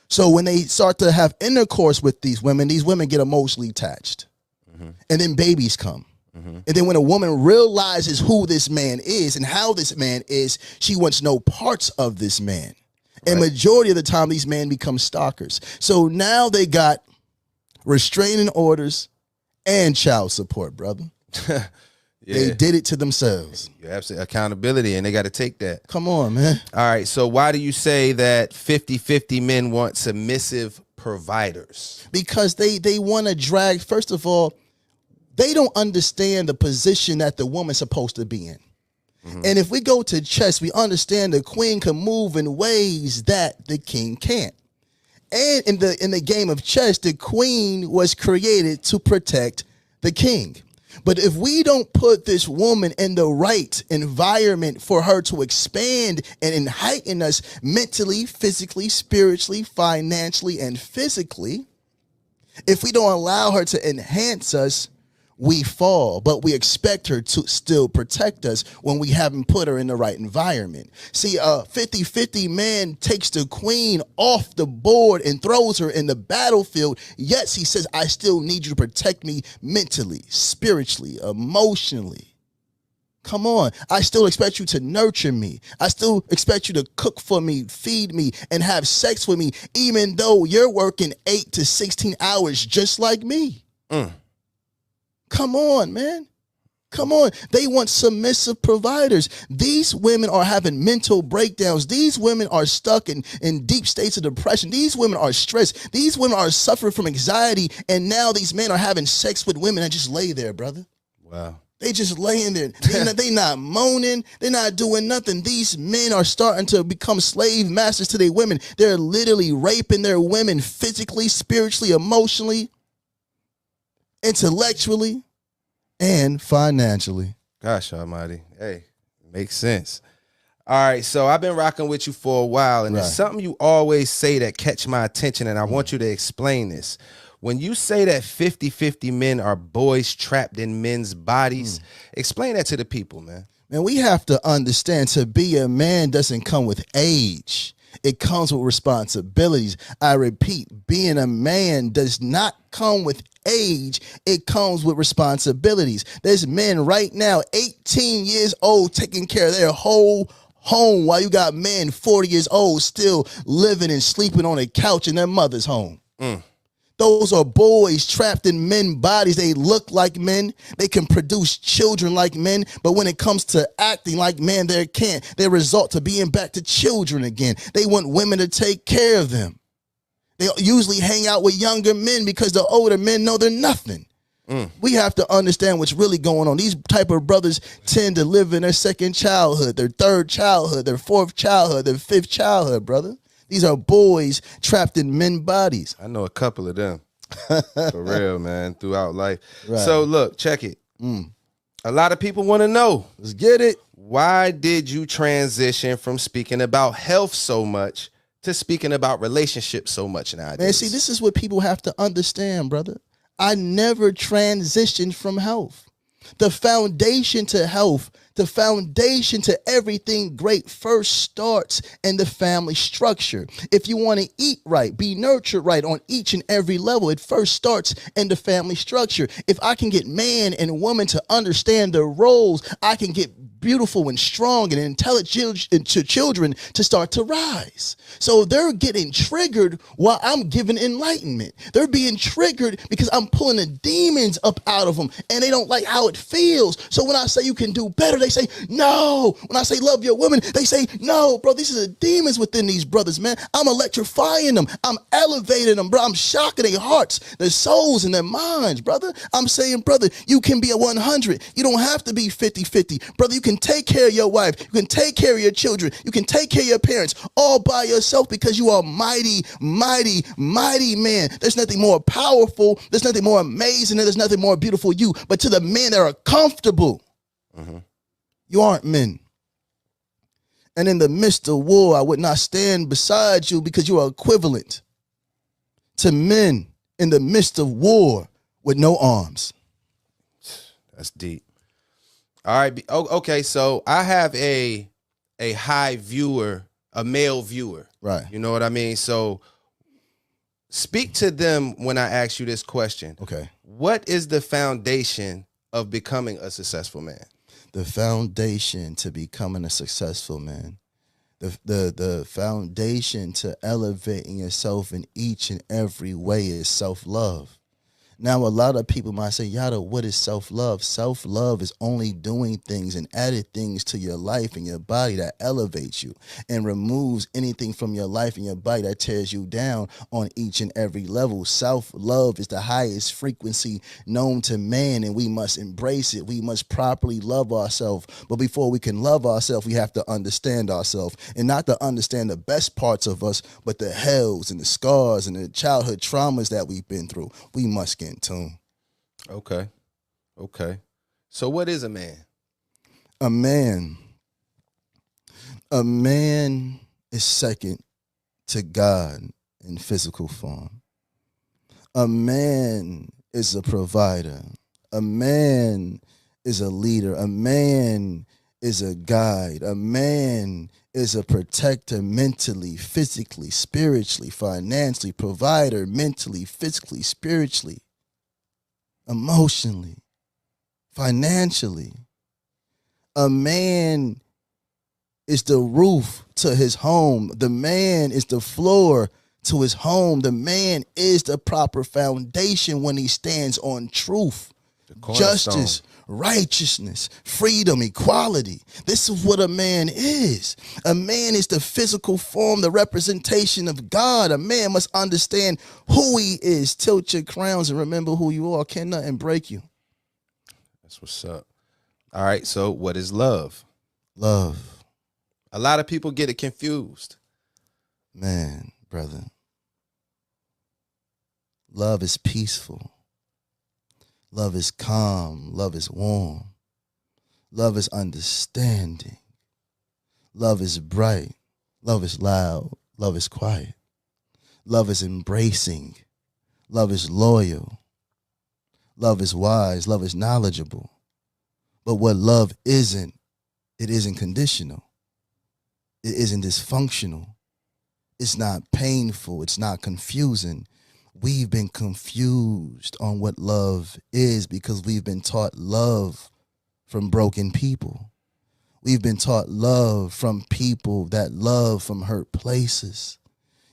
So when they start to have intercourse with these women get emotionally attached. And then babies come. And then when a woman realizes who this man is and how this man is, she wants no parts of this man. And majority of the time, these men become stalkers. So now they got restraining orders and child support, brother. They did it to themselves. You absolutely accountability, and they got to take that. Come on, man. All right. So why do you say that 50-50 men want submissive providers? Because they want to drag. First of all, they don't understand the position that the woman's supposed to be in. And if we go to chess, we understand the queen can move in ways that the king can't. And in the game of chess, the queen was created to protect the king. But if we don't put this woman in the right environment for her to expand and heighten us mentally, physically, spiritually, financially, and physically, if we don't allow her to enhance us, we fall, but we expect her to still protect us when we haven't put her in the right environment. See, 50-50 man takes the queen off the board and throws her in the battlefield. Yes, he says, I still need you to protect me mentally, spiritually, emotionally. Come on. I still expect you to nurture me. I still expect you to cook for me, feed me, and have sex with me, even though you're working 8 to 16 hours just like me. Come on, man. Come on. They want submissive providers. These women are having mental breakdowns. These women are stuck in deep states of depression. These women are stressed. These women are suffering from anxiety. And now these men are having sex with women and just lay there, brother. Wow. They just laying there. They not moaning. They're not doing nothing. These men are starting to become slave masters to their women. They're literally raping their women physically, spiritually, emotionally, intellectually, and financially. Gosh almighty. Hey, makes sense. All right, so I've been rocking with you for a while, and there's something you always say that catch my attention, and I want you to explain this. When you say that 50-50 men are boys trapped in men's bodies, explain that to the people, man. Man, we have to understand, to be a man doesn't come with age. It comes with responsibilities. I repeat, being a man does not come with age. It comes with responsibilities. There's men right now, 18 years old, taking care of their whole home, while you got men 40 years old still living and sleeping on a couch in their mother's home. Those are boys trapped in men's bodies. They look like men. They can produce children like men. But when it comes to acting like men, they can't. They resort to being back to children again. They want women to take care of them. They usually hang out with younger men because the older men know they're nothing. We have to understand what's really going on. These type of brothers tend to live in their second childhood, their third childhood, their fourth childhood, their fifth childhood, brother. These are boys trapped in men's bodies. I know a couple of them. For real, man, throughout life. So look, check it. A lot of people want to know. Let's get it. Why did you transition from speaking about health so much to speaking about relationships so much nowadays? Man, see, this is what people have to understand, brother. I never transitioned from health. The foundation to health, the foundation to everything great first starts in the family structure. If you want to eat right, be nurtured right on each and every level, it first starts in the family structure. If I can get man and woman to understand their roles, I can get beautiful and strong and intelligent to children to start to rise. So they're getting triggered while I'm giving enlightenment. They're being triggered because I'm pulling the demons up out of them and they don't like how it feels. So when I say you can do better, they say no. When I say love your woman, they say no, bro. These are the demons within these brothers, man. I'm electrifying them. I'm elevating them, bro. I'm shocking their hearts, their souls, and their minds, brother. I'm saying, brother, you can be a 100. You don't have to be 50-50. Brother, you can take care of your wife. You can take care of your children. You can take care of your parents all by yourself because you are mighty, mighty, mighty man. There's nothing more powerful. There's nothing more amazing. And there's nothing more beautiful you. But to the men that are comfortable, you aren't men. And in the midst of war, I would not stand beside you because you are equivalent to men in the midst of war with no arms. That's deep. All right. Okay. So I have a high viewer, a male viewer. Right. You know what I mean? So speak to them when I ask you this question. Okay. What is the foundation of becoming a successful man? The foundation to becoming a successful man. The foundation to elevating yourself in each and every way is self-love. Now, a lot of people might say, Yada, what is self-love? Self-love is only doing things and adding things to your life and your body that elevates you and removes anything from your life and your body that tears you down on each and every level. Self-love is the highest frequency known to man, and we must embrace it. We must properly love ourselves. But before we can love ourselves, we have to understand ourselves, and not to understand the best parts of us, but the hells and the scars and the childhood traumas that we've been through. We must get in tune. Okay. So what is a man? A man is second to God in physical form. A man is a provider. A man is a leader. A man is a guide. A man is a protector mentally, physically, spiritually, financially, provider mentally, physically, spiritually, emotionally, financially. A man is the roof to his home. The man is the floor to his home. The man is the proper foundation when he stands on truth, justice, righteousness, freedom, equality. This is what a man is. A man is the physical form, the representation of God. A man must understand who he is. Tilt your crowns and remember who you are. Can nothing break you. That's what's up. All right, so what is love? Love. A lot of people get it confused. Man, brother. Love is peaceful. Love is calm. Love is warm. Love is understanding. Love is bright. Love is loud. Love is quiet. Love is embracing. Love is loyal. Love is wise. Love is knowledgeable. But what love isn't, it isn't conditional. It isn't dysfunctional. It's not painful. It's not confusing. We've been confused on what love is because we've been taught love from broken people. We've been taught love from people that love from hurt places.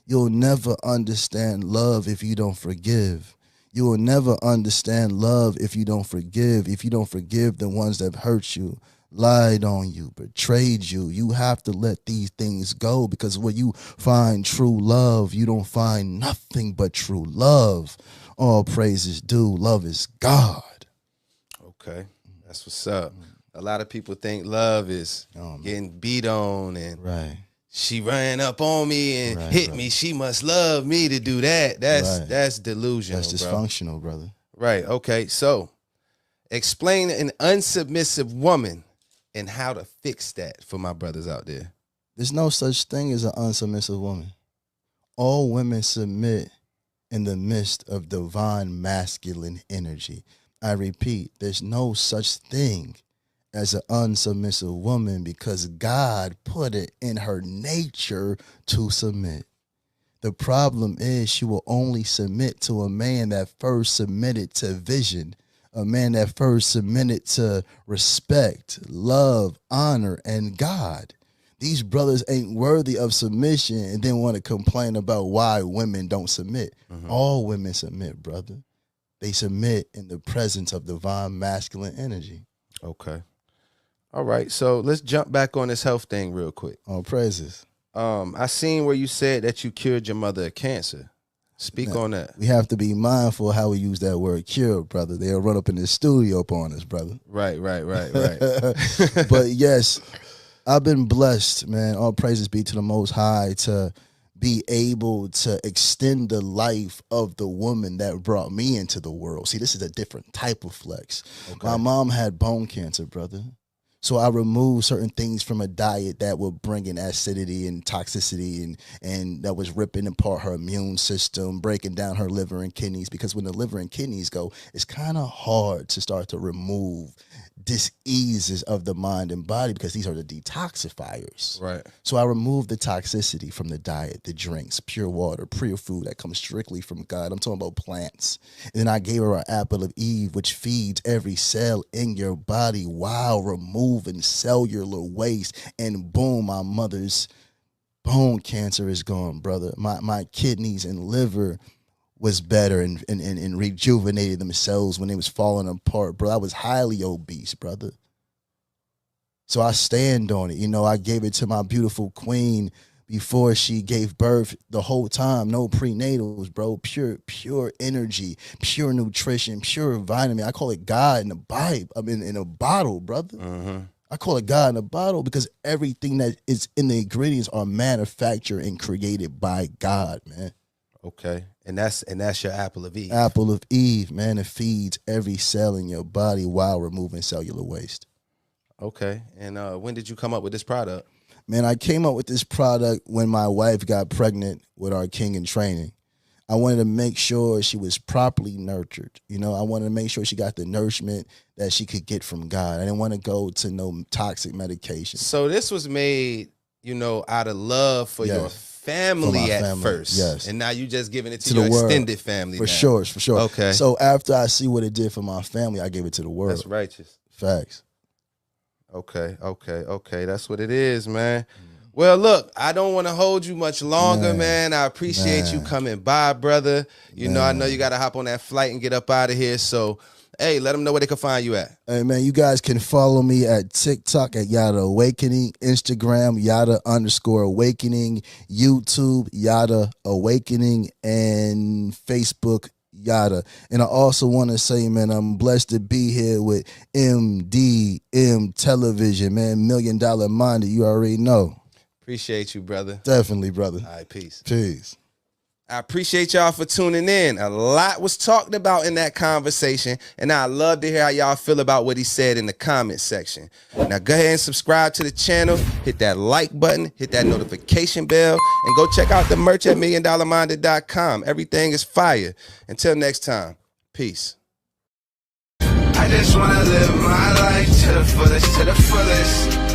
You'll never understand love if you don't forgive. You will never understand love if you don't forgive. If you don't forgive the ones that hurt you, lied on you, betrayed you, you have to let these things go, because when you find true love, you don't find nothing but true love. All praises due. Love is God. Okay, that's what's up. A lot of people think love is getting beat on and she ran up on me and hit me. She must love me to do that. That's delusional. That's dysfunctional, brother. Right. Okay. So explain an unsubmissive woman and how to fix that for my brothers out there. There's no such thing as an unsubmissive woman. All women submit in the midst of divine masculine energy. I repeat, there's no such thing as an unsubmissive woman because God put it in her nature to submit. The problem is she will only submit to a man that first submitted to vision, a man that first submitted to respect, love, honor, and God. These brothers ain't worthy of submission and then want to complain about why women don't submit. All women submit, brother. They submit in the presence of divine masculine energy. Okay. All right. So let's jump back on this health thing real quick. Oh, praises. I seen where you said that you cured your mother of cancer. Speak on that. We have to be mindful how we use that word cure, brother. They'll run up in the studio upon us, brother. Right. But yes, I've been blessed, man. All praises be to the Most High to be able to extend the life of the woman that brought me into the world. See, this is a different type of flex. Okay. My mom had bone cancer, brother. So I removed certain things from a diet that were bringing acidity and toxicity and that was ripping apart her immune system, breaking down her liver and kidneys, because when the liver and kidneys go, it's kind of hard to start to remove diseases of the mind and body because these are the detoxifiers. Right. So I removed the toxicity from the diet, the drinks, pure water, pure food that comes strictly from God. I'm talking about plants. And then I gave her an apple of Eve, which feeds every cell in your body while removing cellular waste. And boom, my mother's bone cancer is gone, brother. My kidneys and liver was better and rejuvenated themselves when they was falling apart, bro. I was highly obese, brother. So I stand on it. You know, I gave it to my beautiful queen before she gave birth the whole time. No prenatals, bro. Pure energy, pure nutrition, pure vitamin. I call it God in the Bible. I mean, in a bottle, brother. I call it God in a bottle because everything that is in the ingredients are manufactured and created by God, man. Okay. And that's your apple of Eve. Apple of Eve, man. It feeds every cell in your body while removing cellular waste. Okay. And when did you come up with this product? Man, I came up with this product when my wife got pregnant with our king in training. I wanted to make sure she was properly nurtured. You know, I wanted to make sure she got the nourishment that she could get from God. I didn't want to go to no toxic medication. So this was made, you know, out of love for your family at first. Yes. And now you just giving it to your extended family. For sure. Okay. So after I see what it did for my family, I gave it to the world. That's righteous. Facts. Okay. That's what it is, man. Well, look, I don't want to hold you much longer, man. I appreciate you coming by, brother. You know, I know you got to hop on that flight and get up out of here. So, hey, let them know where they can find you at. Hey, man, you guys can follow me at TikTok at Yada Awakening, Instagram, Yada_Awakening, YouTube, Yada Awakening, and Facebook, Yada. And I also want to say, man, I'm blessed to be here with MDM Television, man, $1 Million Minded. You already know. Appreciate you, brother. Definitely, brother. All right, peace. Peace. I appreciate y'all for tuning in. A lot was talked about in that conversation, and I'd love to hear how y'all feel about what he said in the comment section. Now go ahead and subscribe to the channel, hit that like button, hit that notification bell, and go check out the merch at $1milliondollarminded.com. Everything is fire. Until next time, peace. I just wanna live my life to the fullest, to the fullest.